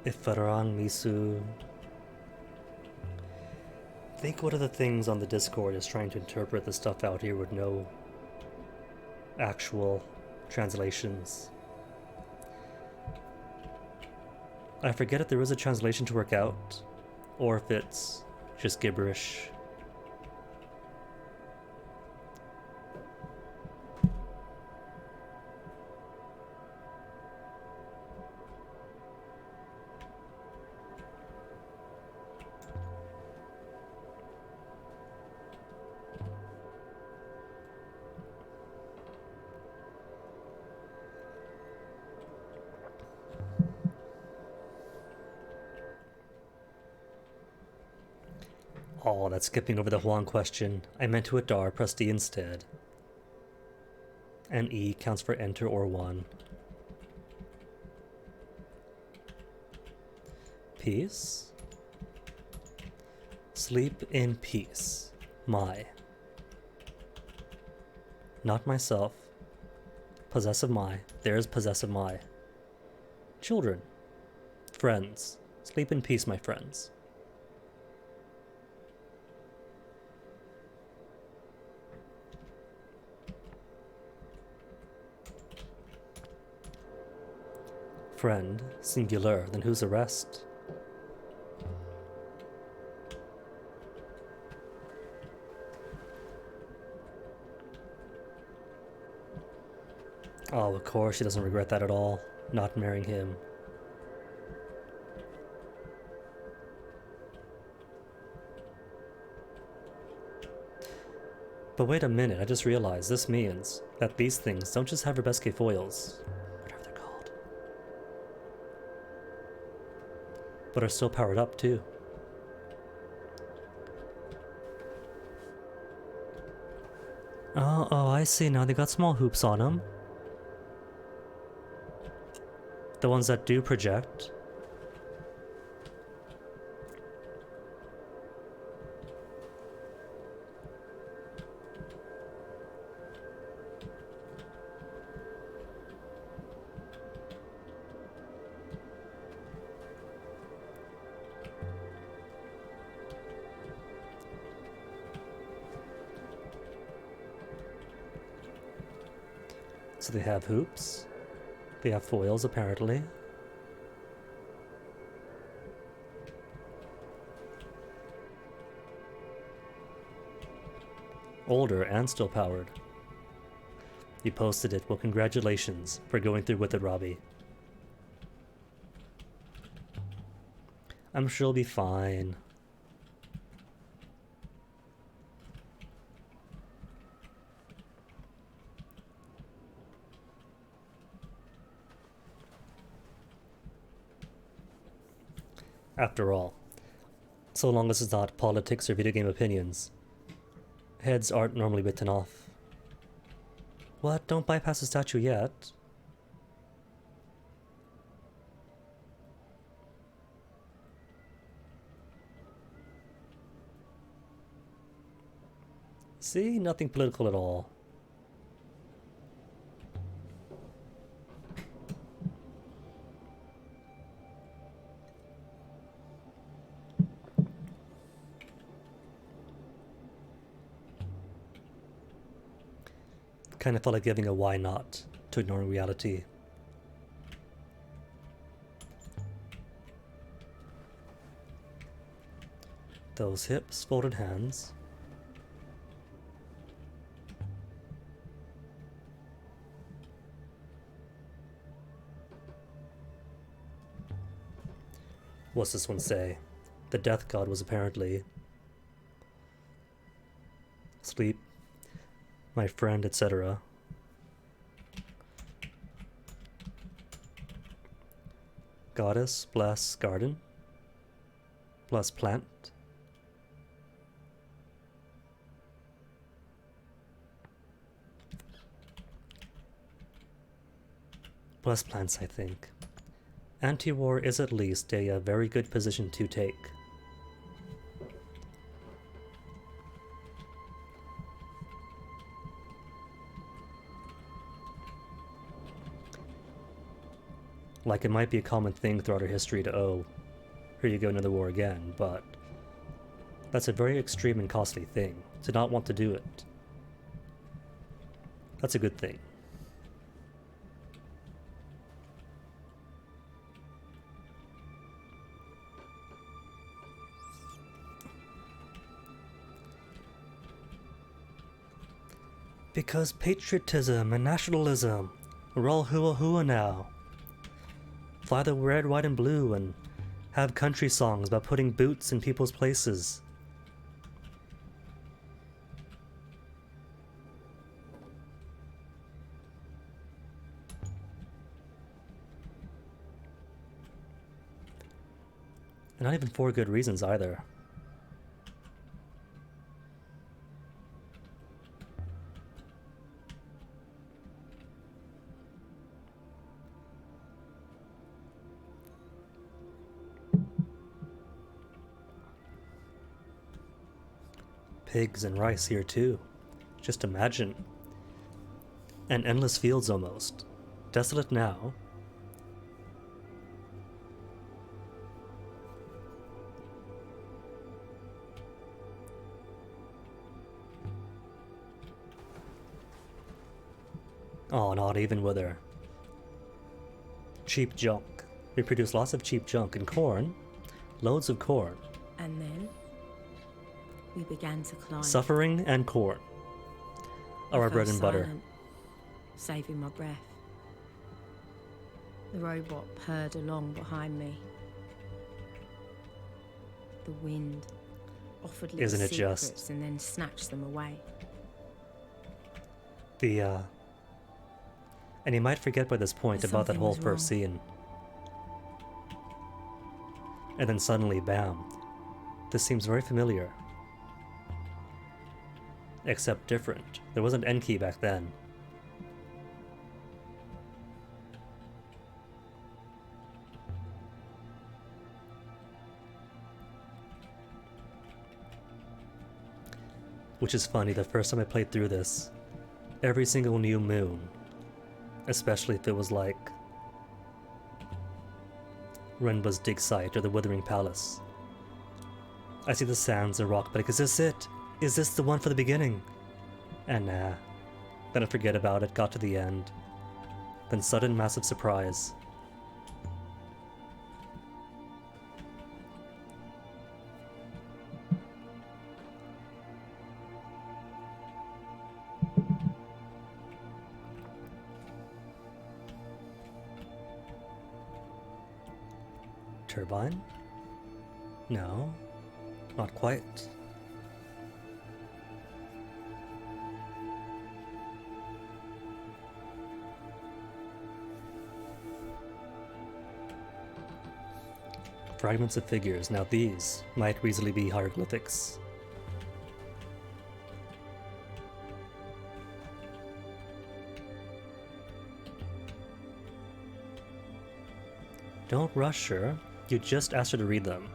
Speaker 1: Ifarang Misu. I think one of the things on the Discord is trying to interpret the stuff out here with no actual translations. I forget if there is a translation to work out, or if it's just gibberish. Oh, that's skipping over the Huang question. I meant to Adar, press D instead. And E counts for enter or one. Peace. Sleep in peace. My. Not myself. Possessive my. There's possessive my. Children. Friends. Sleep in peace, my friends. Friend, singular, then who's the rest? Oh, of course she doesn't regret that at all, not marrying him. But wait a minute, I just realized this means that these things don't just have Rebesque foils, whatever they're called, but are still powered up too. Oh, I see now, they got small hoops on them. The ones that do project. So they have hoops. They have foils, apparently. older and still powered. You posted it. Well, congratulations for going through with it, Robbie. I'm sure it'll be fine. After all, so long as it's not politics or video game opinions, heads aren't normally bitten off. What? Don't bypass the statue yet. See? Nothing political at all. Kind of felt like giving a why not to ignoring reality. Those hips, folded hands. What's this one say? The death god was apparently sleep, my friend, etc. Goddess, bless garden, bless plant. Bless plants, I think. Anti-war is at least a very good position to take. Like, it might be a common thing throughout our history to, oh, here you go, another war again, but that's a very extreme and costly thing, to not want to do it. That's a good thing. Because patriotism and nationalism, we're all hua hua now. Fly the red, white, and blue and have country songs about putting boots in people's places. And not even for good reasons either. Pigs and rice here too. Just imagine. And endless fields almost. Desolate now. Oh, not even with her. Cheap junk. We produce lots of cheap junk and corn. Loads of corn.
Speaker 2: And then we began to climb.
Speaker 1: Suffering and corn are our bread and butter.
Speaker 2: Silent, saving my breath. The robot purred along behind me. The wind offered little
Speaker 1: Isn't it
Speaker 2: secrets
Speaker 1: just?
Speaker 2: and then snatched them away.
Speaker 1: And you might forget by this point
Speaker 2: But
Speaker 1: about that
Speaker 2: something
Speaker 1: whole
Speaker 2: was
Speaker 1: first
Speaker 2: wrong.
Speaker 1: scene. And then suddenly, bam. This seems very familiar. Except different. There wasn't Enki back then. Which is funny, the first time I played through this, every single new moon, especially if it was like Renba's dig site or the Withering Palace, I see the sands and rock, but is this it? Is this the one for the beginning? And nah. Then I forget about it, got to the end. Then sudden massive surprise. Turbine? No, not quite. Fragments of figures. Now these might easily be hieroglyphics. Don't rush her. You just asked her to read them.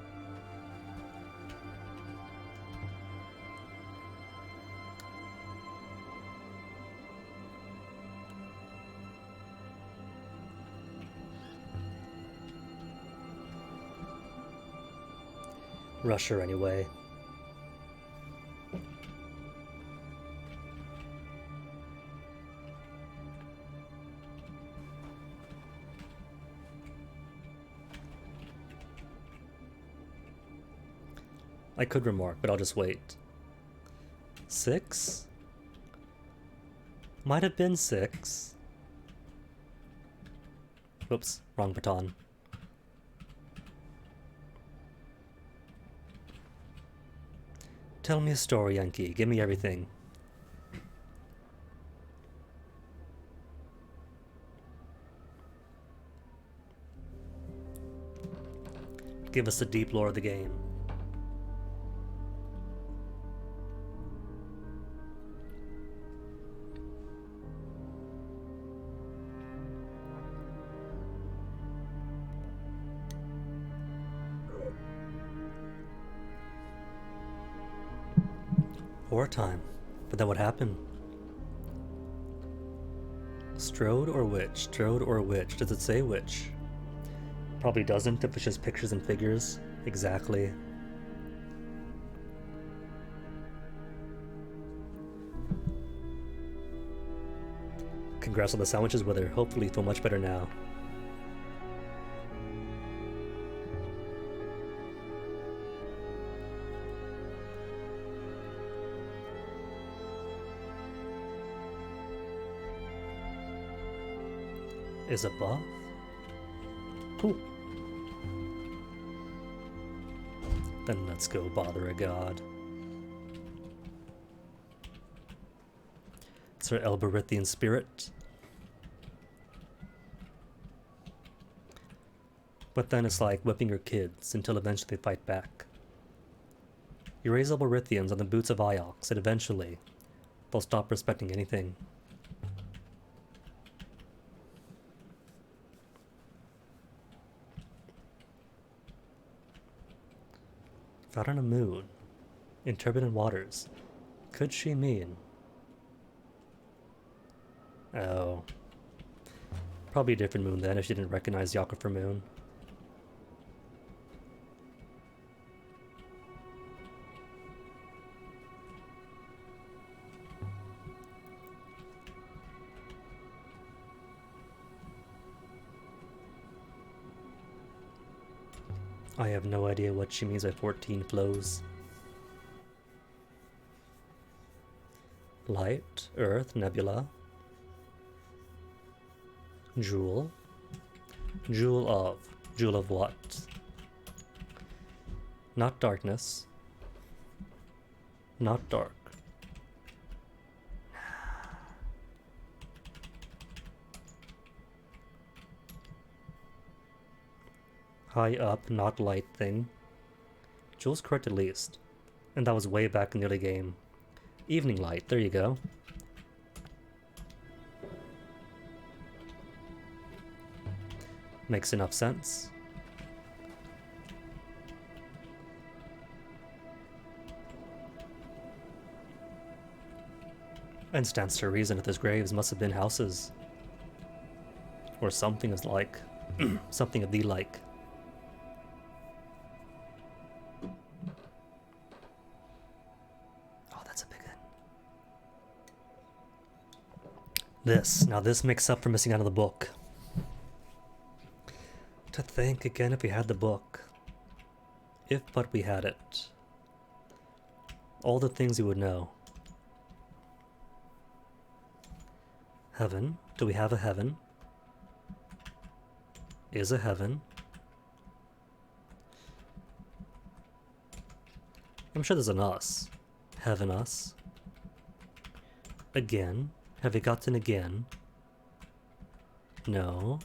Speaker 1: Rush her anyway. I could remark, but I'll just wait. 6? Might have been 6. Whoops, wrong baton. Tell me a story, Yankee. Give me everything. Give us the deep lore of the game. Wartime. But then what happened? Strode or which? Strode or which? Does it say which? Probably doesn't if it's just pictures and figures. Exactly. Congrats on the sandwiches, Wither. Hopefully you feel much better now. Is a buff? Cool. Then let's go bother a god. It's our Elberithian spirit. But then it's like whipping your kids until eventually they fight back. You raise Elberithians on the boots of Iox, and eventually they'll stop respecting anything. Out on a moon, in turbulent waters. Could she mean? Oh. Probably a different moon then if she didn't recognize the Aquifer moon. I have no idea what she means by 14 flows. Light, Earth, Nebula. Jewel. Jewel of. Jewel of what? Not darkness. Not dark. High up, not light thing. Jules correct at least. And that was way back in the early game. Evening light, there you go. Makes enough sense. And stands to reason that those graves must have been houses. Or something as like. Something of the like. Now this makes up for missing out on the book. To think again if we had the book. If but we had it. All the things you would know. Heaven. Do we have a heaven? Is a heaven. I'm sure there's an us. Heaven us. Again? Have we gotten again? No.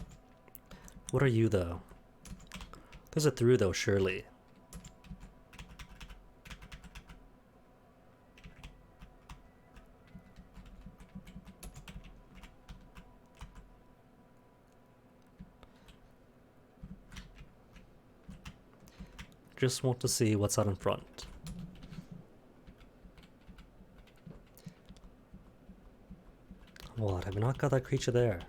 Speaker 1: What are you, though? There's a through, though, surely. Just want to see what's out in front. What? Have I not got that creature there?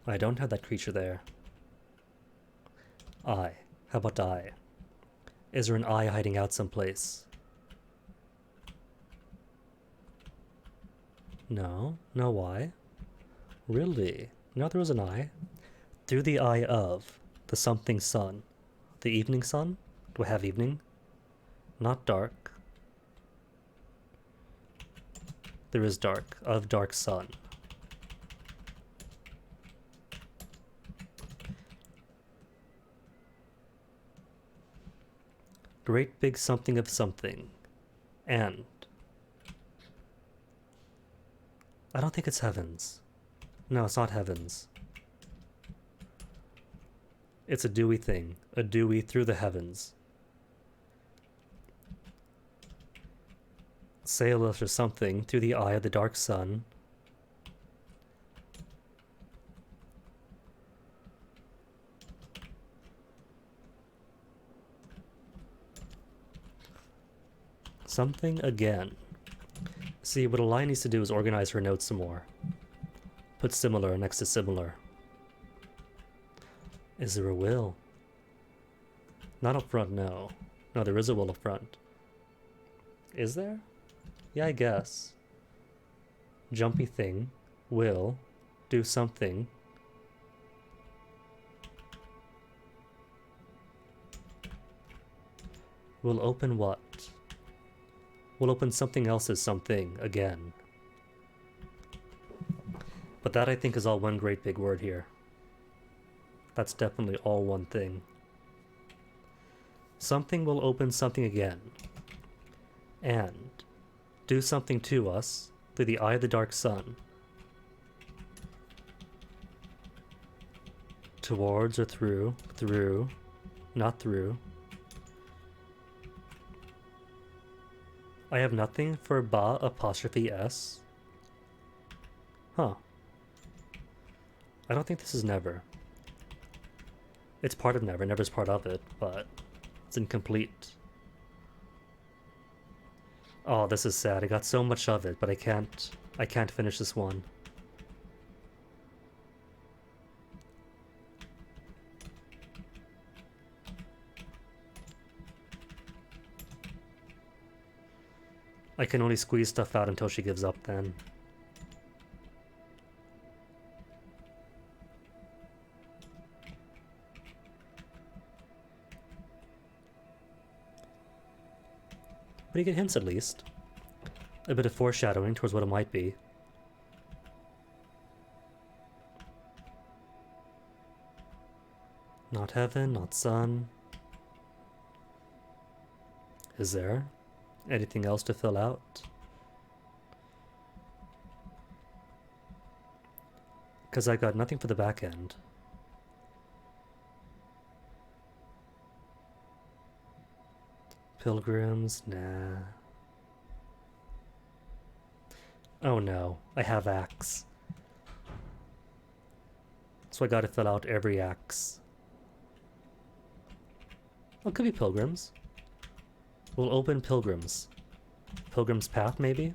Speaker 1: I don't have that creature there. Eye. How about eye? Is there an eye hiding out someplace? No. No why? Really? No, there was an eye. Through the eye of the something sun. The evening sun? Do I have evening? Not dark. There is dark. Of dark sun. Great big something of something. And I don't think it's heavens. No, it's not heavens. It's a dewy thing. A dewy through the heavens. Sailors or something through the eye of the dark sun. Something again. See, what a line needs to do is organize her notes some more. Put similar next to similar. Is there a will? Not up front, no. No, there is a will up front. Is there? Yeah, I guess. Jumpy thing. Will. Do something. Will open what? Will open something else's something again. But that I think is all one great big word here. That's definitely all one thing. Something will open something again. And do something to us through the eye of the dark sun. Towards or through, not through. I have nothing for ba apostrophe s. Huh. I don't think this is never. It's part of never. Never's part of it, but it's incomplete. Oh, this is sad. I got so much of it, but I can't finish this one. I can only squeeze stuff out until she gives up then. But you get hints at least. A bit of foreshadowing towards what it might be. Not heaven, not sun. Is there anything else to fill out? Because I got nothing for the back end. Pilgrims? Nah. Oh no, I have acts. So I gotta fill out every axe. Oh, it could be pilgrims. We'll open pilgrims. Pilgrim's Path, maybe?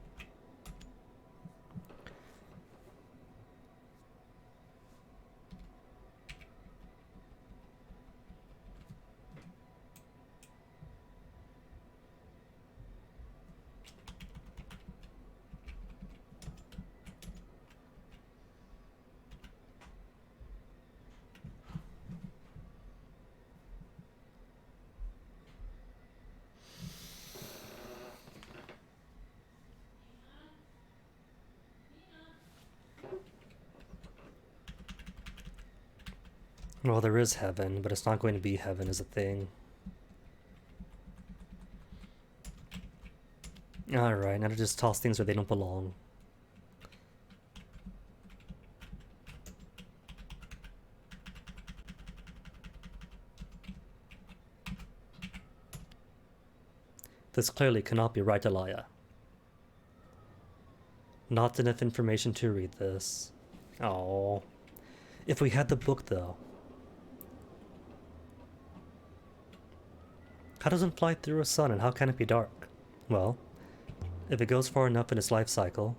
Speaker 1: Well, there is heaven, but it's not going to be heaven as a thing. Alright, now to just toss things where they don't belong. This clearly cannot be right, Elia. Not enough information to read this. Oh. If we had the book, though. How does it fly through a sun, and how can it be dark? Well, if it goes far enough in its life cycle.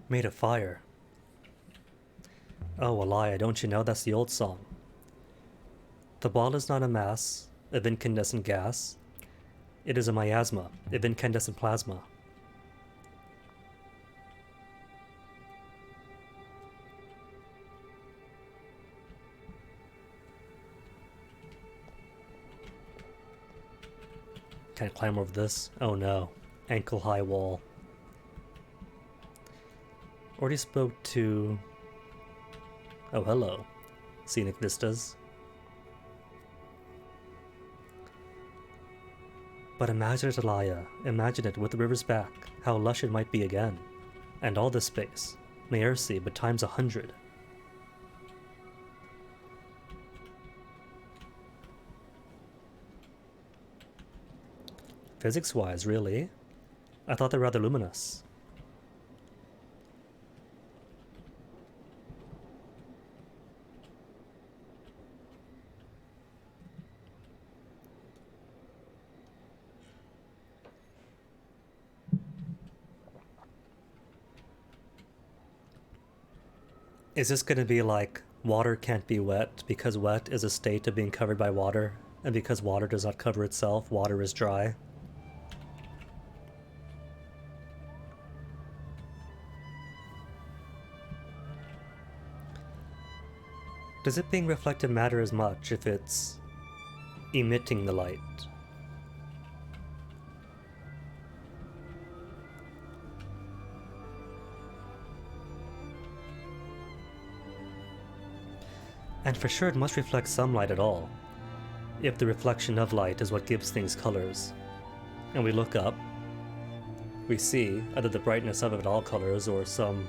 Speaker 1: Made of fire. Oh, Elia, don't you know that's the old song? The ball is not a mass of incandescent gas. It is a miasma of incandescent plasma. Can't climb over this. Oh no. Ankle high wall. Already spoke to... Oh, hello. Scenic vistas. But imagine it, Elia. Imagine it with the river's back. How lush it might be again. And all this space. Maersi, but times 100. Physics-wise, really? I thought they're rather luminous. Is this going to be like, water can't be wet because wet is a state of being covered by water, and because water does not cover itself, water is dry? Does it being reflected matter as much if it's emitting the light? And for sure it must reflect some light at all, if the reflection of light is what gives things colors. And we look up, we see either the brightness of it all colors or some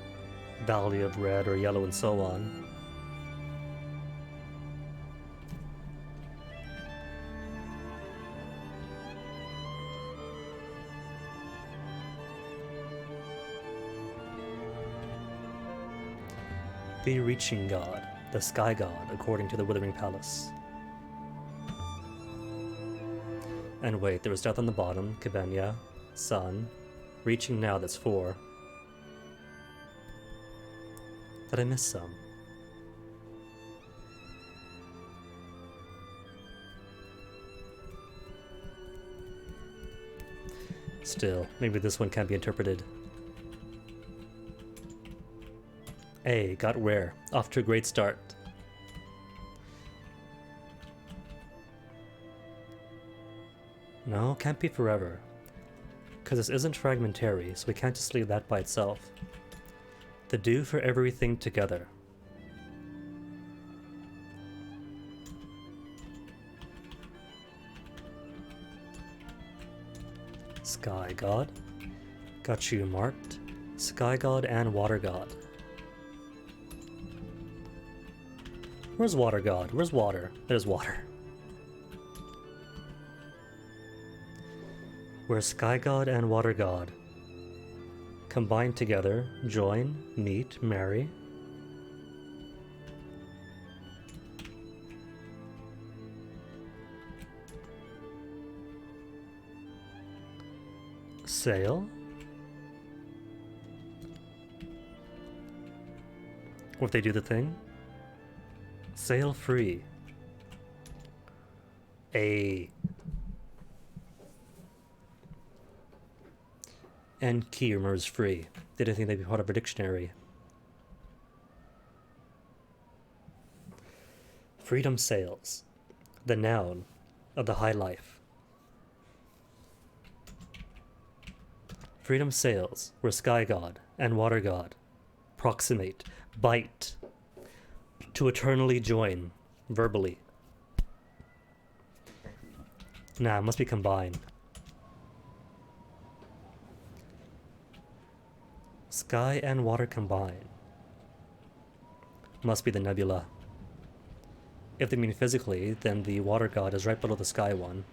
Speaker 1: value of red or yellow and so on. The reaching god, the sky god, according to the Withering Palace. And wait, there was death on the bottom, Kibenya, sun, reaching now, that's 4. Did I miss some? Still, maybe this one can't be interpreted. A, got where? Off to a great start. No, can't be forever. Because this isn't fragmentary, so we can't just leave that by itself. The do for everything together. Sky god. Got you marked. Sky god and water god. Where's water god? Where's water? There's water. Where sky god and water god combine together, join, meet, marry. Sail. Or if they do the thing. Sail free. And key remembers free. They didn't think they'd be part of a dictionary. Freedom sails. The noun of the high life. Freedom sails where sky god and water god proximate, bite. To eternally join, verbally. Nah, it must be combined. Sky and water combined. Must be the nebula. If they mean physically, then the water god is right below the sky one.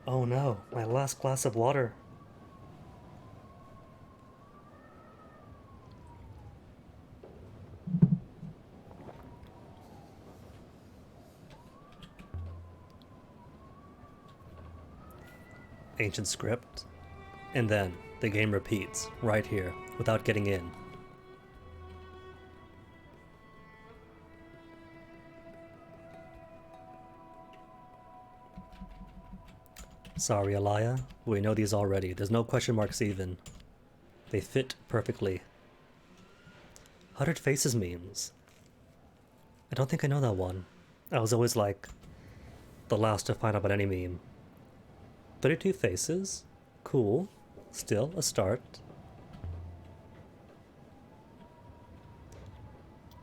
Speaker 1: Oh no, my last glass of water. Ancient script. And then the game repeats right here without getting in. Sorry, Alaya. We know these already. There's no question marks even. They fit perfectly. 100 Faces memes. I don't think I know that one. I was always like the last to find out about any meme. 32 Faces? Cool. Still a start.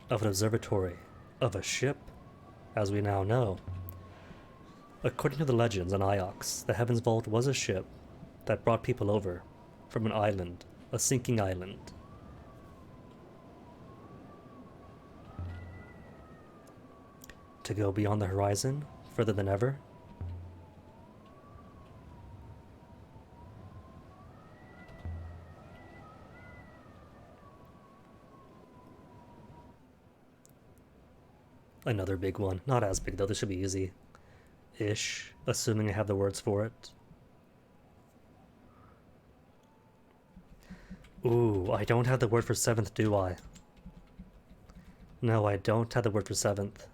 Speaker 1: Of an observatory. Of a ship. As we now know. According to the legends on Iox, the Heaven's Vault was a ship that brought people over from an island, a sinking island. To go beyond the horizon, further than ever. Another big one. Not as big though, this should be easy. Ish, assuming I have the words for it. Ooh, I don't have the word for seventh, do I? No, I don't have the word for seventh.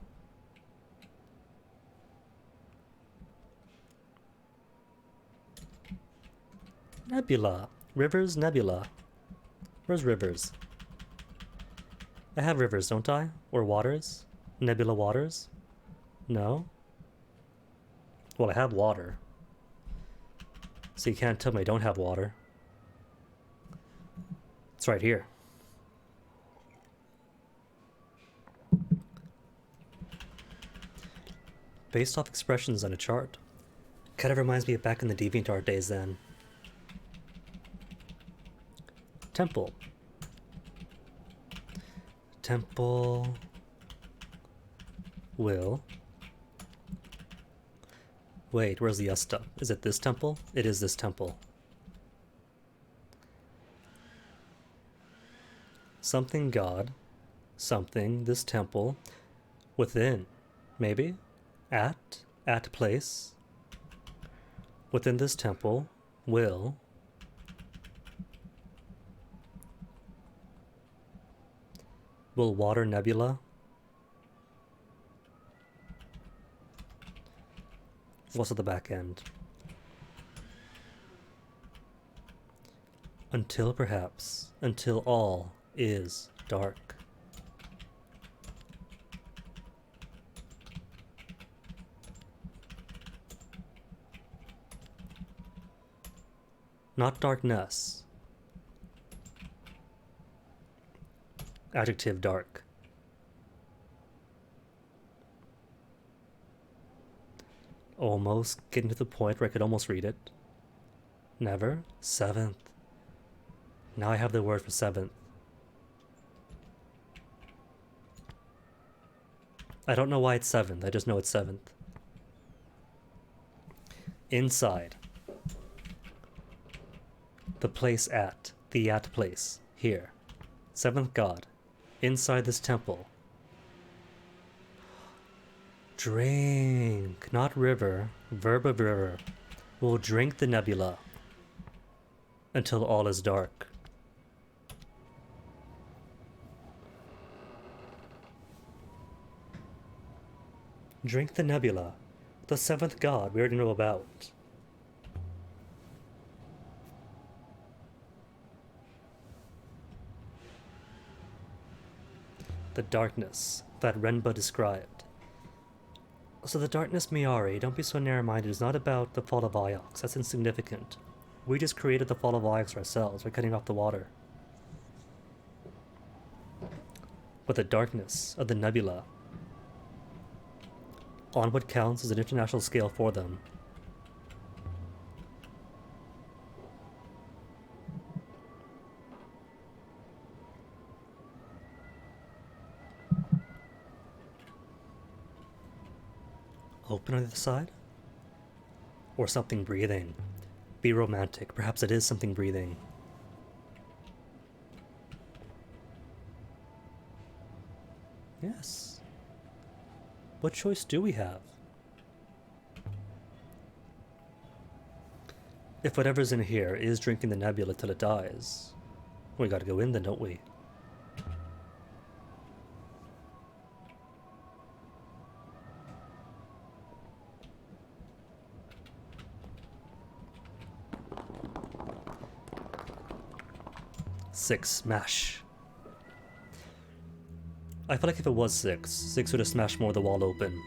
Speaker 1: Nebula. Rivers, nebula. Where's rivers? I have rivers, don't I? Or waters? Nebula waters? No? Well, I have water. So you can't tell me I don't have water. It's right here. Based off expressions on a chart. Kind of reminds me of back in the DeviantArt days then. Temple. Temple will... Wait, where's the S stuff? Is it this temple? It is this temple. Something God. Something, this temple. Within. Maybe? At place. Within this temple. Will. Will water nebula. What's at the back end? Until perhaps. Until all is dark. Not darkness. Adjective dark. Almost getting to the point where I could almost read it. Never. Seventh. Now I have the word for seventh. I don't know why it's seventh, I just know it's seventh. Inside. The place at. The at place. Here. Seventh God. Inside this temple. Drink. Not river. Verb of river. We'll drink the nebula. Until all is dark. Drink the nebula. The seventh God we already know about. The darkness that Renba described. So the darkness Miari, don't be so narrow-minded, is not about the fall of Iox. That's insignificant. We just created the fall of Iox ourselves by cutting off the water. But the darkness of the nebula, on what counts as an international scale for them, open on the other side? Or something breathing. Be romantic. Perhaps it is something breathing. Yes. What choice do we have? If whatever's in here is drinking the nebula till it dies, we gotta go in then, don't we? Six, smash. I feel like if it was six would have smashed more of the wall open.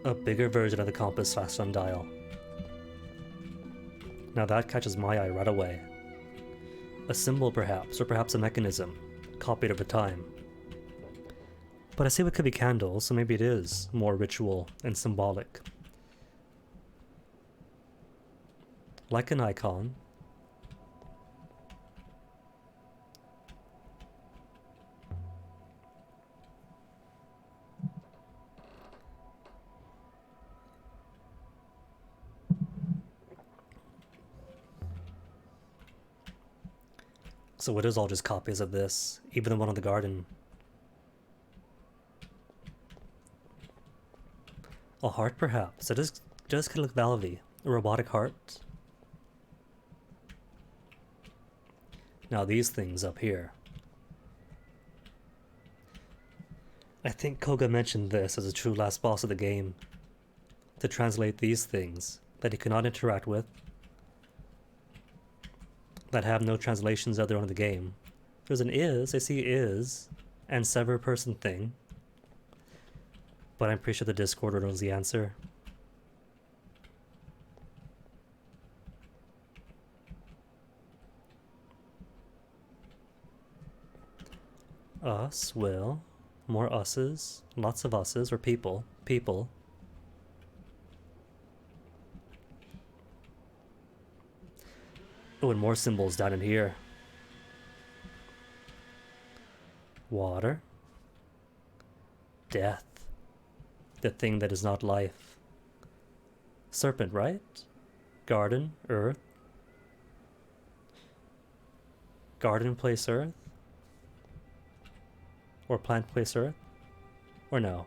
Speaker 1: A bigger version of the compass fast sundial. Now that catches my eye right away. A symbol perhaps, or perhaps a mechanism, copied over time. But I see what could be candles, so maybe it is more ritual and symbolic. Like an icon. So it is all just copies of this, even the one on the garden. A heart, perhaps. It does kind of look valvy. A robotic heart. Now these things up here. I think Koga mentioned this as a true last boss of the game. To translate these things that he cannot interact with, that have no translations of their own in the game. There's an is, I see is, and sever person thing. But I'm pretty sure the Discord knows the answer. Us will. More us's. Lots of us's, or people. People. Oh, and more symbols down in here. Water. Death. The thing that is not life. Serpent, right? Garden, earth. Garden place earth? Or plant place earth? Or no?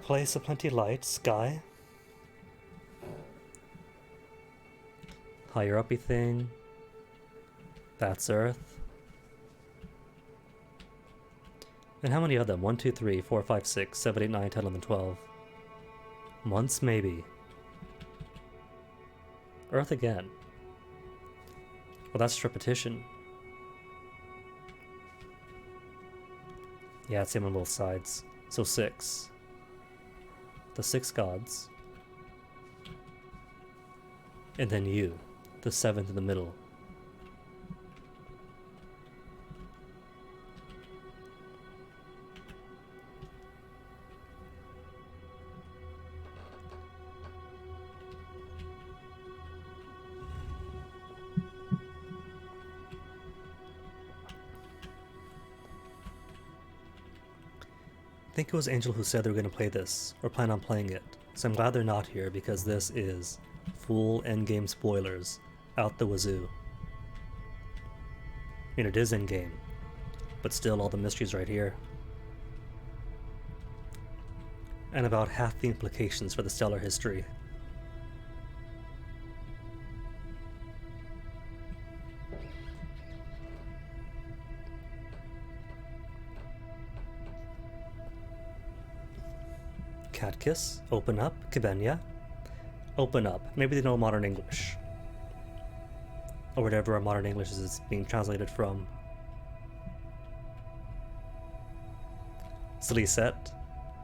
Speaker 1: Place of plenty light, sky. Higher uppy thing. That's earth. And how many of them? 1, 2, 3, 4, 5, 6, 7, 8, 9, 10, 11, 12. Months, maybe. Earth again. Well, that's repetition. Yeah, it's same on both sides. So 6. The 6 gods. And then you, the 7th in the middle. I think it was Angel who said they were going to play this, or plan on playing it, so I'm glad they're not here because this is full endgame spoilers out the wazoo. I mean, it is endgame, but still all the mysteries right here. And about half the implications for the stellar history. Cat kiss, open up, Kibenya. Open up. Maybe they know modern English. Or whatever our modern English is being translated from. Silly set.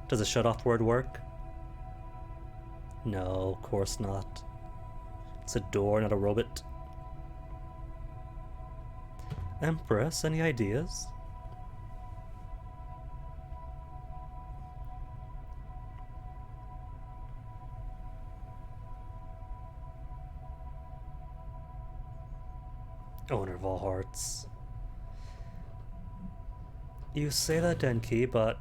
Speaker 1: Does a shut-off word work? No, of course not. It's a door, not a robot. Empress, any ideas? Owner of all hearts. You say that, Denki, but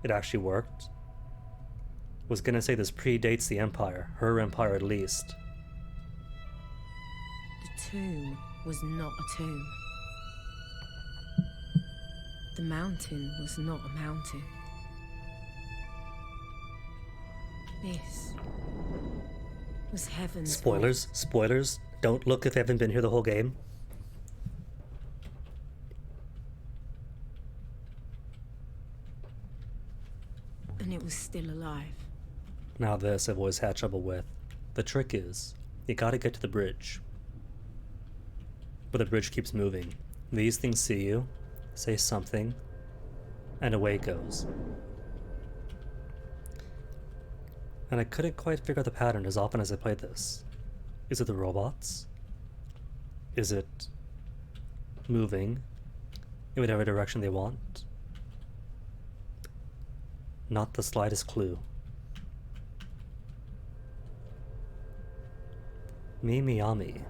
Speaker 1: it actually worked. Was gonna say this predates the Empire, her empire at least.
Speaker 2: The tomb was not a tomb. The mountain was not a mountain. This was heaven's
Speaker 1: Spoilers,
Speaker 2: vault.
Speaker 1: spoilers. Don't look if you haven't been here the whole game.
Speaker 2: And it was still alive.
Speaker 1: Now this I've always had trouble with. The trick is, you gotta get to the bridge. But the bridge keeps moving. These things see you, say something, and away it goes. And I couldn't quite figure out the pattern as often as I played this. Is it the robots? Is it moving in whatever direction they want? Not the slightest clue. Miyami.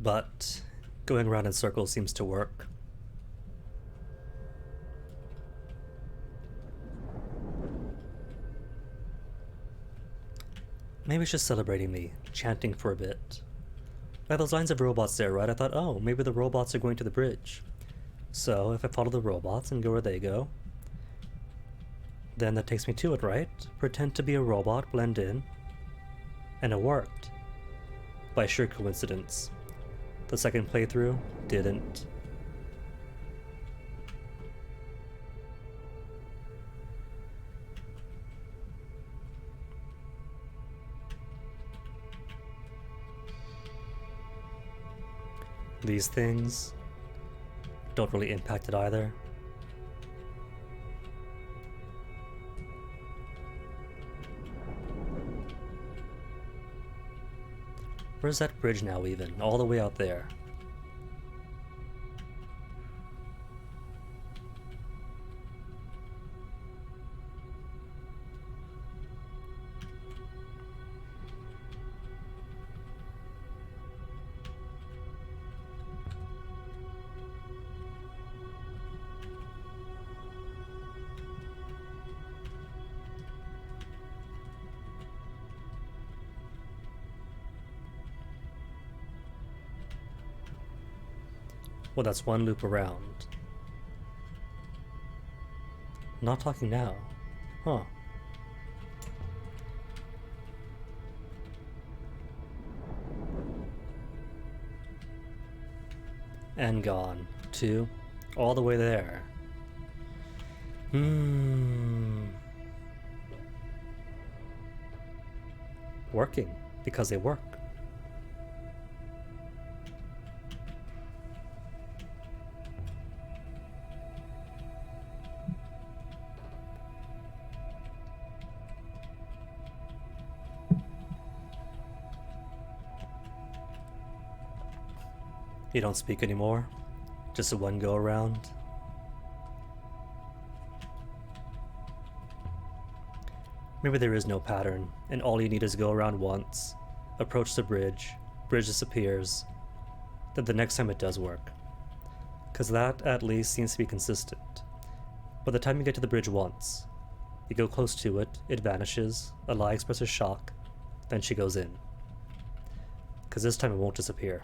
Speaker 1: But going around in circles seems to work. Maybe it's just celebrating me, chanting for a bit. I have those lines of robots there, right? I thought, oh, maybe the robots are going to the bridge. So if I follow the robots and go where they go, then that takes me to it, right? Pretend to be a robot, blend in. And it worked. By sheer coincidence. The second playthrough didn't. These things don't really impact it either. Where's that bridge now even? All the way out there. Well, that's one loop around. Not talking now. Huh. And gone. 2. All the way there. Working. Because they work. You don't speak anymore? Just a one go around? Maybe there is no pattern, and all you need is go around once, approach the bridge disappears, then the next time it does work. Cause that at least seems to be consistent. By the time you get to the bridge once, you go close to it, it vanishes, Alai expresses shock, then she goes in. Cause this time it won't disappear.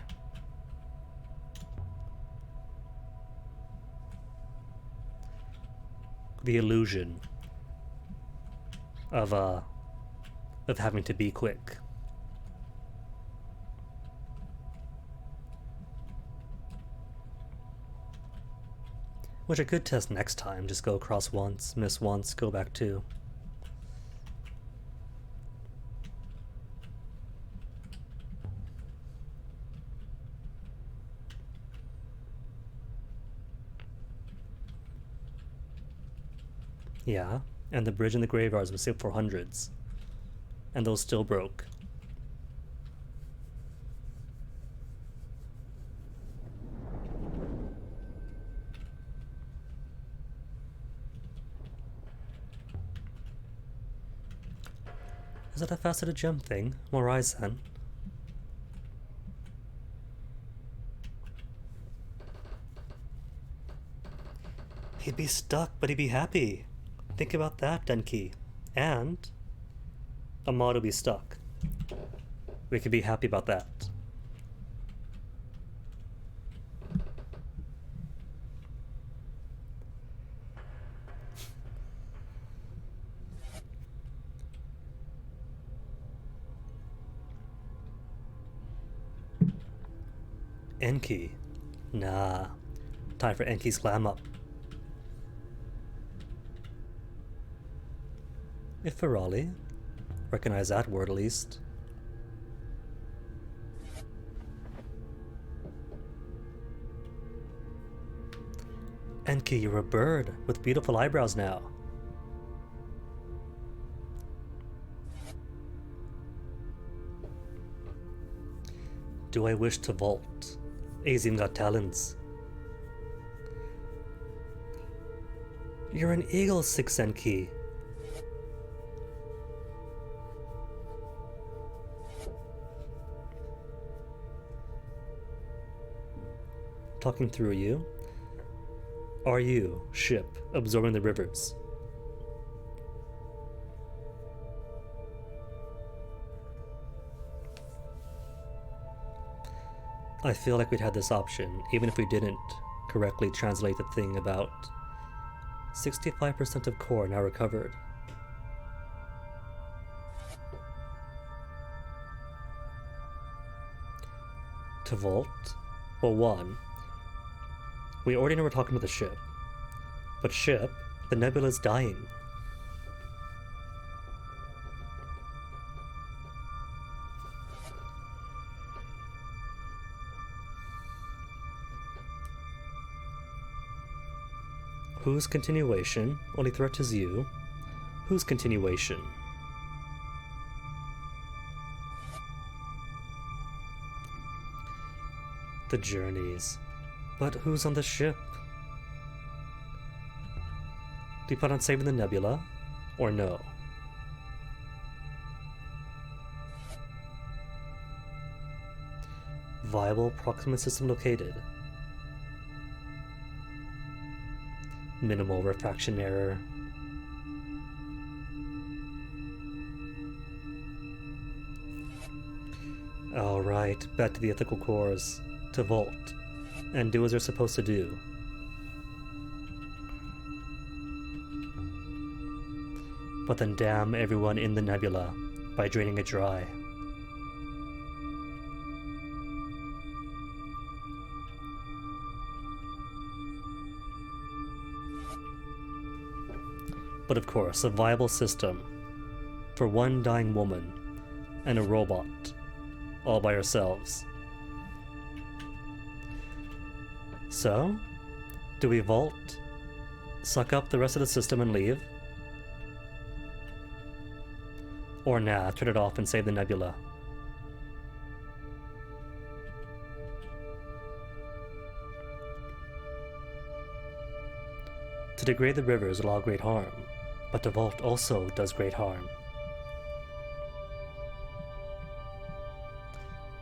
Speaker 1: The illusion of having to be quick. Which I could test next time. Just go across once, miss once, go back two. Yeah, and the bridge in the graveyards was saved for hundreds. And those still broke. Is that a faceted gem thing? More eyes then. He'd be stuck, but he'd be happy. Think about that, Denki. And Ahmad will be stuck. We could be happy about that. Enki. Nah. Time for Enki's glam up. If Ferali. Recognize that word at least. Enki, you're a bird with beautiful eyebrows now. Do I wish to vault? Azim got talents. You're an eagle, Six Enki. Talking through you. Are you, ship, absorbing the rivers? I feel like we'd had this option, even if we didn't correctly translate the thing about 65% of core now recovered. To vault? Well, one, we already know we're talking to the ship. But ship, the nebula's dying. Whose continuation? Only threat is you. Whose continuation? The journeys. But who's on the ship? Do you plan on saving the nebula? Or no? Viable proximate system located. Minimal refraction error. Alright, back to the ethical cores. To vault. And do as they're supposed to do. But then damn everyone in the nebula by draining it dry. But of course, a viable system for one dying woman and a robot all by ourselves. So, do we vault, suck up the rest of the system and leave? Or nah, turn it off and save the nebula? To degrade the rivers will all great harm, but to vault also does great harm.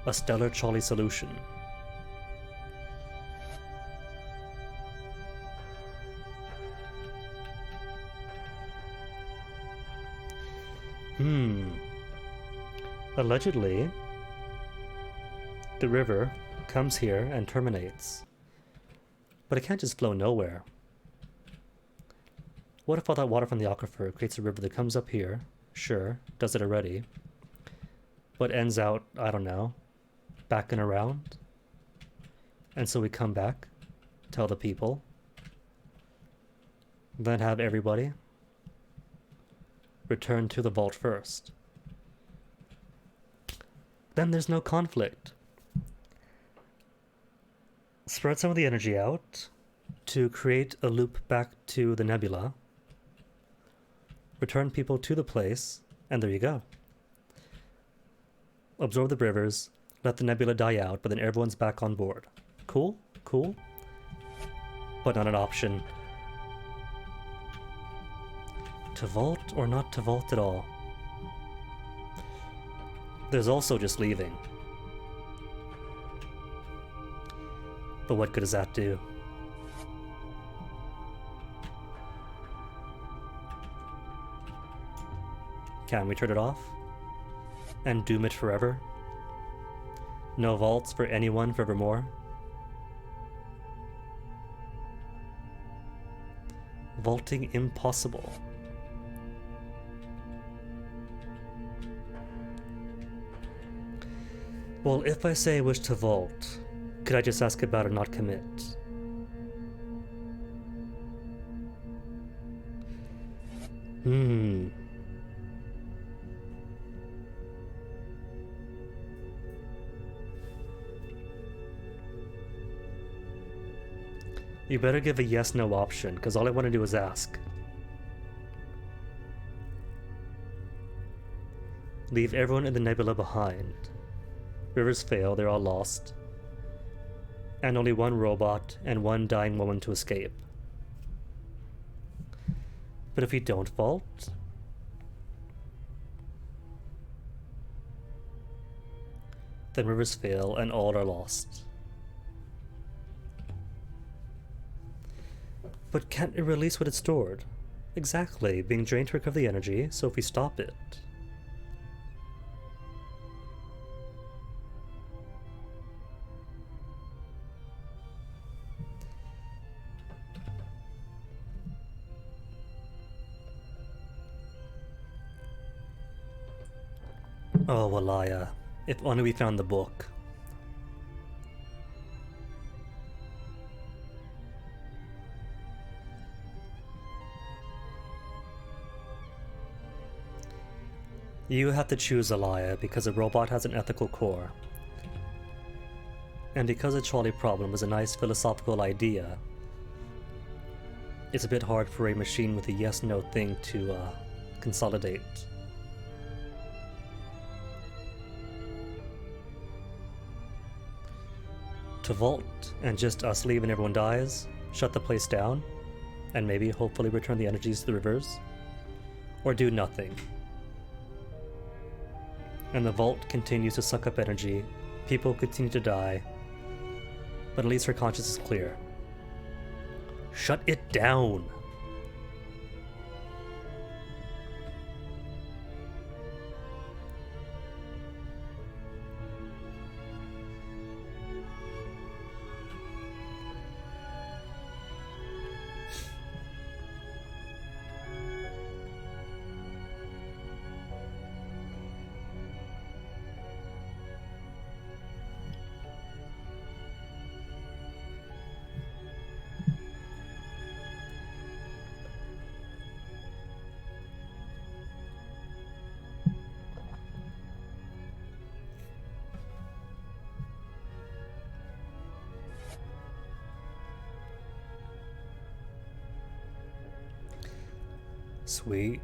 Speaker 1: A stellar trolley solution. Allegedly, the river comes here and terminates. But it can't just flow nowhere. What if all that water from the aquifer creates a river that comes up here? Sure, does it already. But ends out, I don't know, back and around? And so we come back, tell the people, Then have everybody return to the vault first. Then there's no conflict. Spread some of the energy out to create a loop back to the nebula. Return people to the place, and there you go. Absorb the rivers, let the nebula die out, but then everyone's back on board. Cool? Cool? But not an option. To vault or not to vault at all? There's also just leaving. But what good does that do? Can we turn it off? And doom it forever? No vaults for anyone forevermore? Vaulting impossible. Well, if I say I wish to vault, could I just ask about it and not commit? You better give a yes-no option, because all I want to do is ask. Leave everyone in the nebula behind. Rivers fail, they're all lost. And only one robot and one dying woman to escape. But if we don't vault, then rivers fail and all are lost. But can't it release what it stored? Exactly, being drained to recover the energy, so if we stop it... Oh, Walaya. If only we found the book. You have to choose Alaya because a robot has an ethical core. And because a trolley problem is a nice philosophical idea, it's a bit hard for a machine with a yes-no thing to consolidate. To vault and just us leave and everyone dies, shut the place down, and maybe hopefully return the energies to the rivers, or do nothing. And the vault continues to suck up energy, people continue to die, but at least her conscience is clear. Shut it down! Sweet.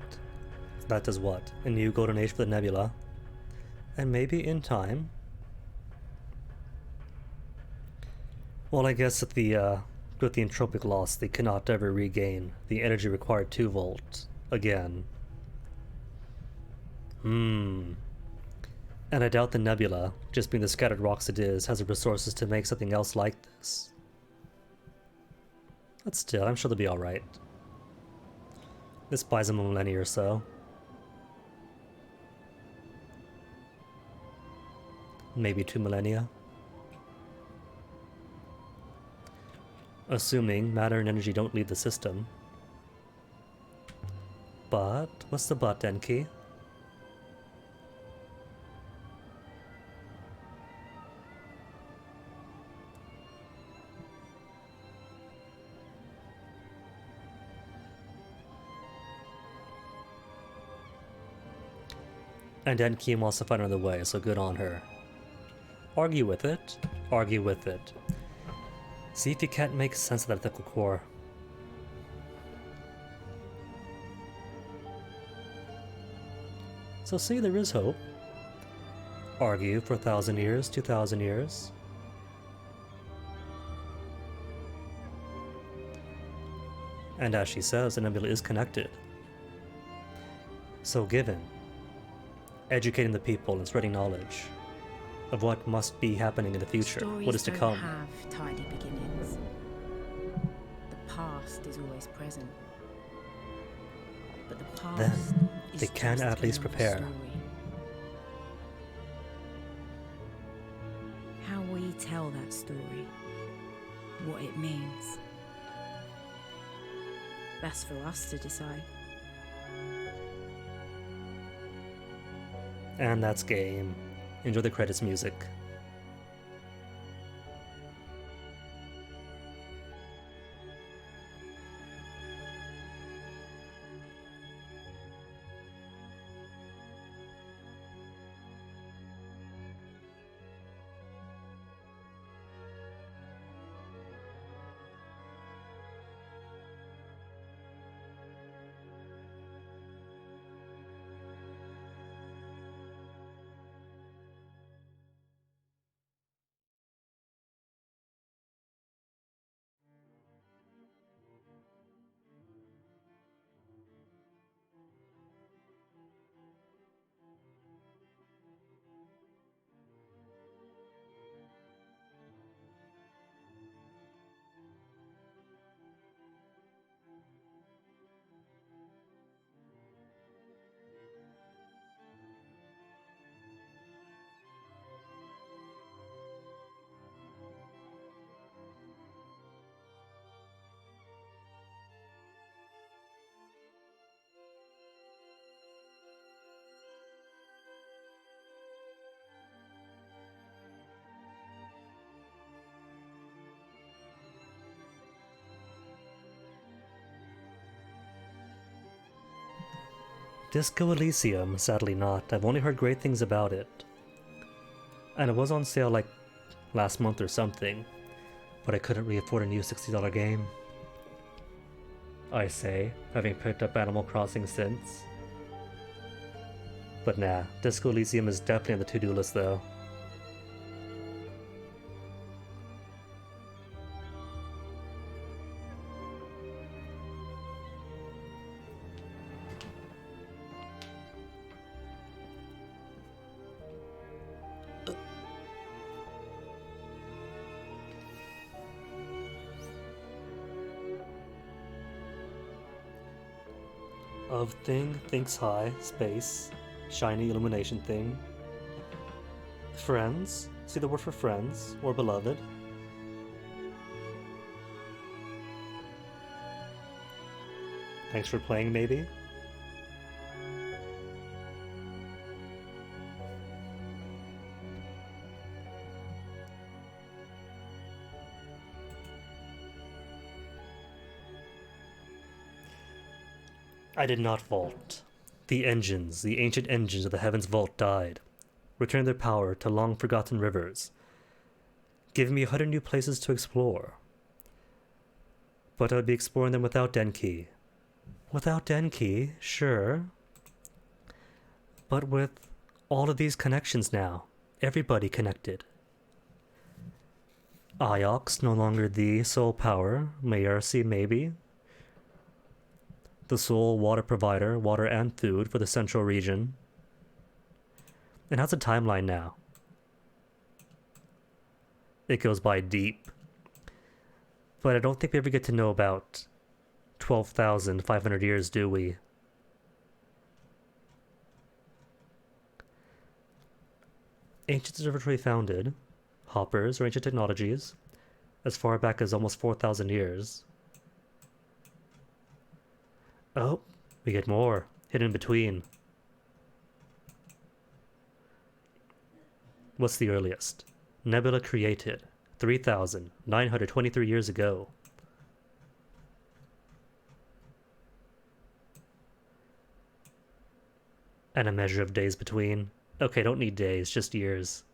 Speaker 1: That does what? A new golden age for the nebula. And maybe in time... Well, I guess with the entropic loss, they cannot ever regain the energy required to vault again. And I doubt the nebula, just being the scattered rocks it is, has the resources to make something else like this. But still, I'm sure they'll be alright. This buys them a millennia or so. Maybe 2 millennia. Assuming matter and energy don't leave the system. But, what's the but, Enki? And Denki wants to find another way, so good on her. Argue with it. Argue with it. See if you can't make sense of that ethical core. So see, there is hope. Argue for 1,000 years, 2,000 years. And as she says, the nebula is connected. So given educating the people and spreading knowledge of what must be happening in the future,
Speaker 2: Stories
Speaker 1: what is to
Speaker 2: don't
Speaker 1: come.
Speaker 2: have tidy beginnings. The past is always present. But the past
Speaker 1: Then
Speaker 2: is
Speaker 1: they can
Speaker 2: just
Speaker 1: at least
Speaker 2: another
Speaker 1: prepare.
Speaker 2: story. How we tell that story, what it means, that's for us to decide.
Speaker 1: And that's game. Enjoy the credits music. Disco Elysium, sadly not. I've only heard great things about it. And it was on sale like last month or something, but I couldn't really afford a new $60 game. I say, having picked up Animal Crossing since. But nah, Disco Elysium is definitely on the to-do list though. Of thing thinks high, space, shiny illumination thing. Friends, see the word for friends, or beloved. Thanks for playing, maybe? I did not vault. The engines, the ancient engines of the heavens vault died. Returned their power to long-forgotten rivers. Giving me 100 new places to explore. But I would be exploring them without Denki. Without Denki, sure. But with all of these connections now. Everybody connected. Iox, no longer the sole power. Mayersi, maybe. The sole water provider, water and food for the central region. It has a timeline now. It goes by deep. But I don't think we ever get to know about 12,500 years, do we? Ancient Observatory founded, hoppers or ancient technologies, as far back as almost 4,000 years. Oh, we get more, hidden in between. What's the earliest? Nebula created 3,923 years ago. And a measure of days between. Okay, don't need days, just years.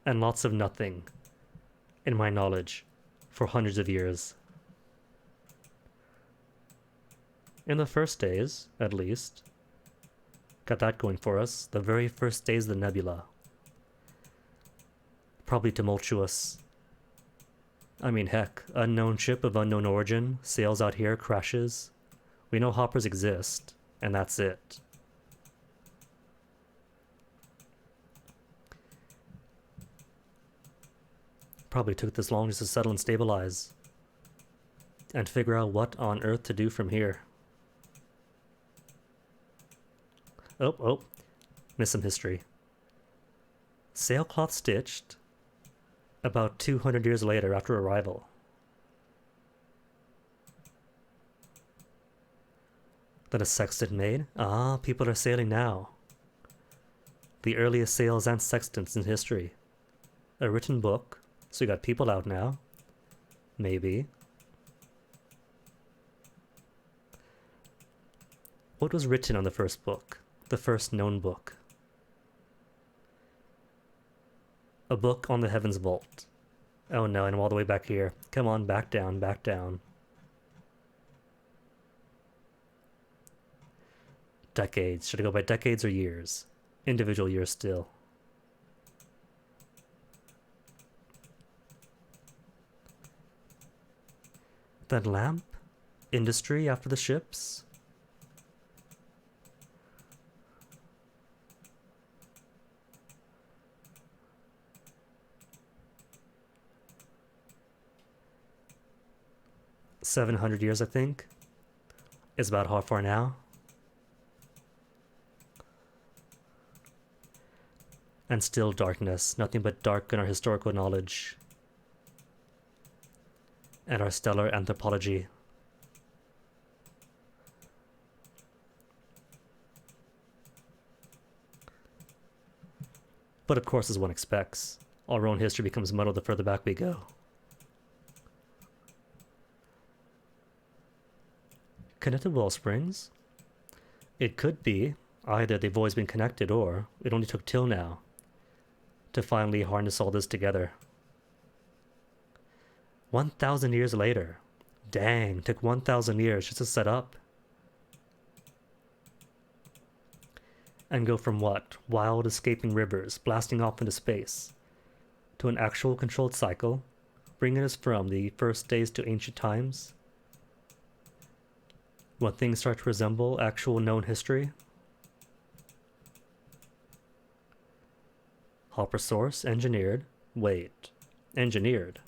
Speaker 1: And lots of nothing, in my knowledge, for hundreds of years. In the first days, at least. Got that going for us. The very first days of the nebula. Probably tumultuous. I mean, heck, unknown ship of unknown origin sails out here, crashes. We know hoppers exist, and that's it. Probably took this long just to settle and stabilize. And figure out what on earth to do from here. Oh, missed some history. Sailcloth stitched about 200 years later after arrival. Then a sextant made. Ah, people are sailing now. The earliest sails and sextants in history. A written book, so you got people out now. Maybe. What was written on the first book? The first known book? A book on the heavens vault. Oh no, and I'm all the way back here. Come on, back down, back down. Decades. Should I go by decades or years? Individual years still. Then lamp? Industry after the ships? $700 I think, is about how far now. And still darkness, nothing but dark in our historical knowledge and our stellar anthropology. But of course, as one expects, our own history becomes muddled the further back we go. Connected well springs? It could be. Either they've always been connected, or it only took till now to finally harness all this together. 1,000 years later. Dang, took 1,000 years just to set up. And go from what? Wild escaping rivers, blasting off into space, to an actual controlled cycle, bringing us from the first days to ancient times, when things start to resemble actual known history. Hopper source, engineered. Wait, engineered?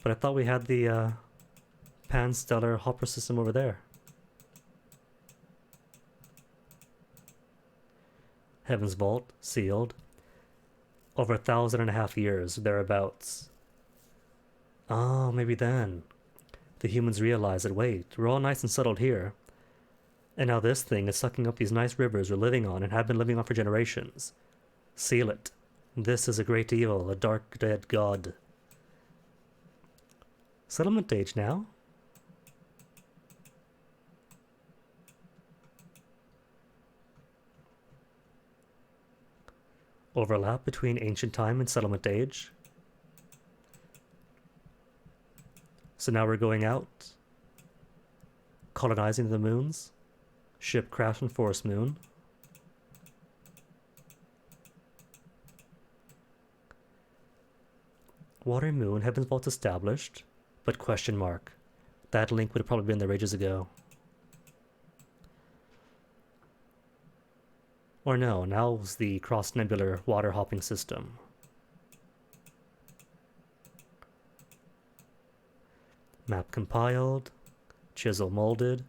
Speaker 1: But I thought we had the pan-stellar hopper system over there. Heaven's Vault, sealed. Over 1,500 years, thereabouts. Oh, maybe then the humans realize that, wait, we're all nice and settled here. And now this thing is sucking up these nice rivers we're living on and have been living on for generations. Seal it. This is a great evil, a dark dead god. Settlement age now? Overlap between ancient time and settlement age. So now we're going out, colonizing the moons. Ship crash on Forest Moon. Water Moon, Heaven's Vault established, but question mark. That link would have probably been there ages ago. Or no, now's the cross-nebular water hopping system. Map compiled, chisel molded.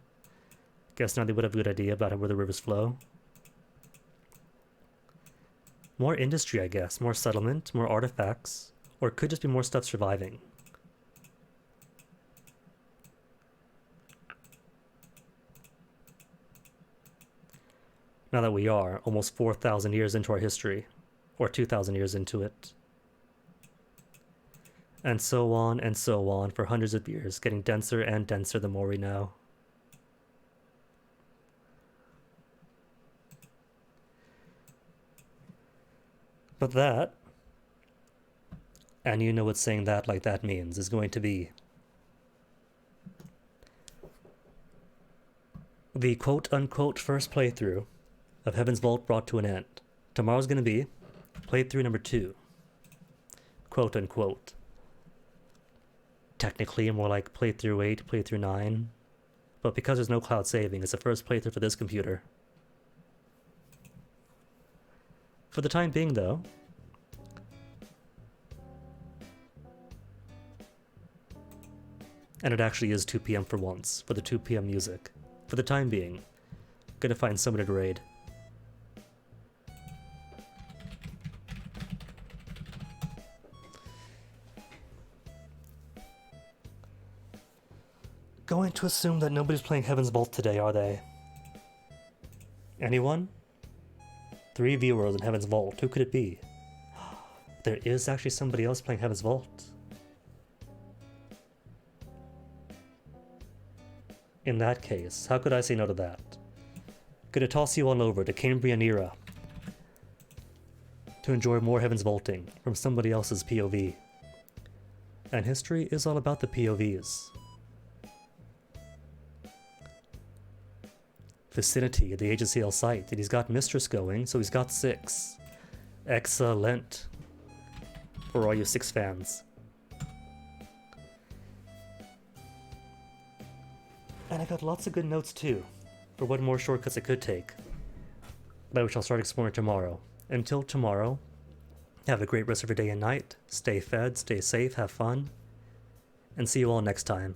Speaker 1: Guess now they would have a good idea about where the rivers flow. More industry, I guess. More settlement, more artifacts. Or it could just be more stuff surviving. Now that we are almost 4,000 years into our history, or 2,000 years into it. And so on for hundreds of years, getting denser and denser the more we know. But that, and you know what saying that like that means, is going to be the quote-unquote first playthrough of Heaven's Vault brought to an end. Tomorrow's going to be playthrough number 2. Quote-unquote. Technically more like playthrough 8, playthrough 9. But because there's no cloud saving, it's the first playthrough for this computer. For the time being, though, and it actually is 2 p.m. for once, for the 2 p.m. music. For the time being, gonna find somebody to raid. Going to assume that nobody's playing Heaven's Vault today, are they? Anyone? 3 viewers in Heaven's Vault. Who could it be? There is actually somebody else playing Heaven's Vault. In that case, how could I say no to that? Gonna toss you on over to Cambrian era to enjoy more Heaven's Vaulting from somebody else's POV. And history is all about the POVs. Vicinity at the agency L site, and he's got Mistress going, so he's got 6. Excellent. For all you 6 fans. And I got lots of good notes too, for what more shortcuts it could take, that we shall start exploring tomorrow. Until tomorrow, have a great rest of your day and night, stay fed, stay safe, have fun, and see you all next time.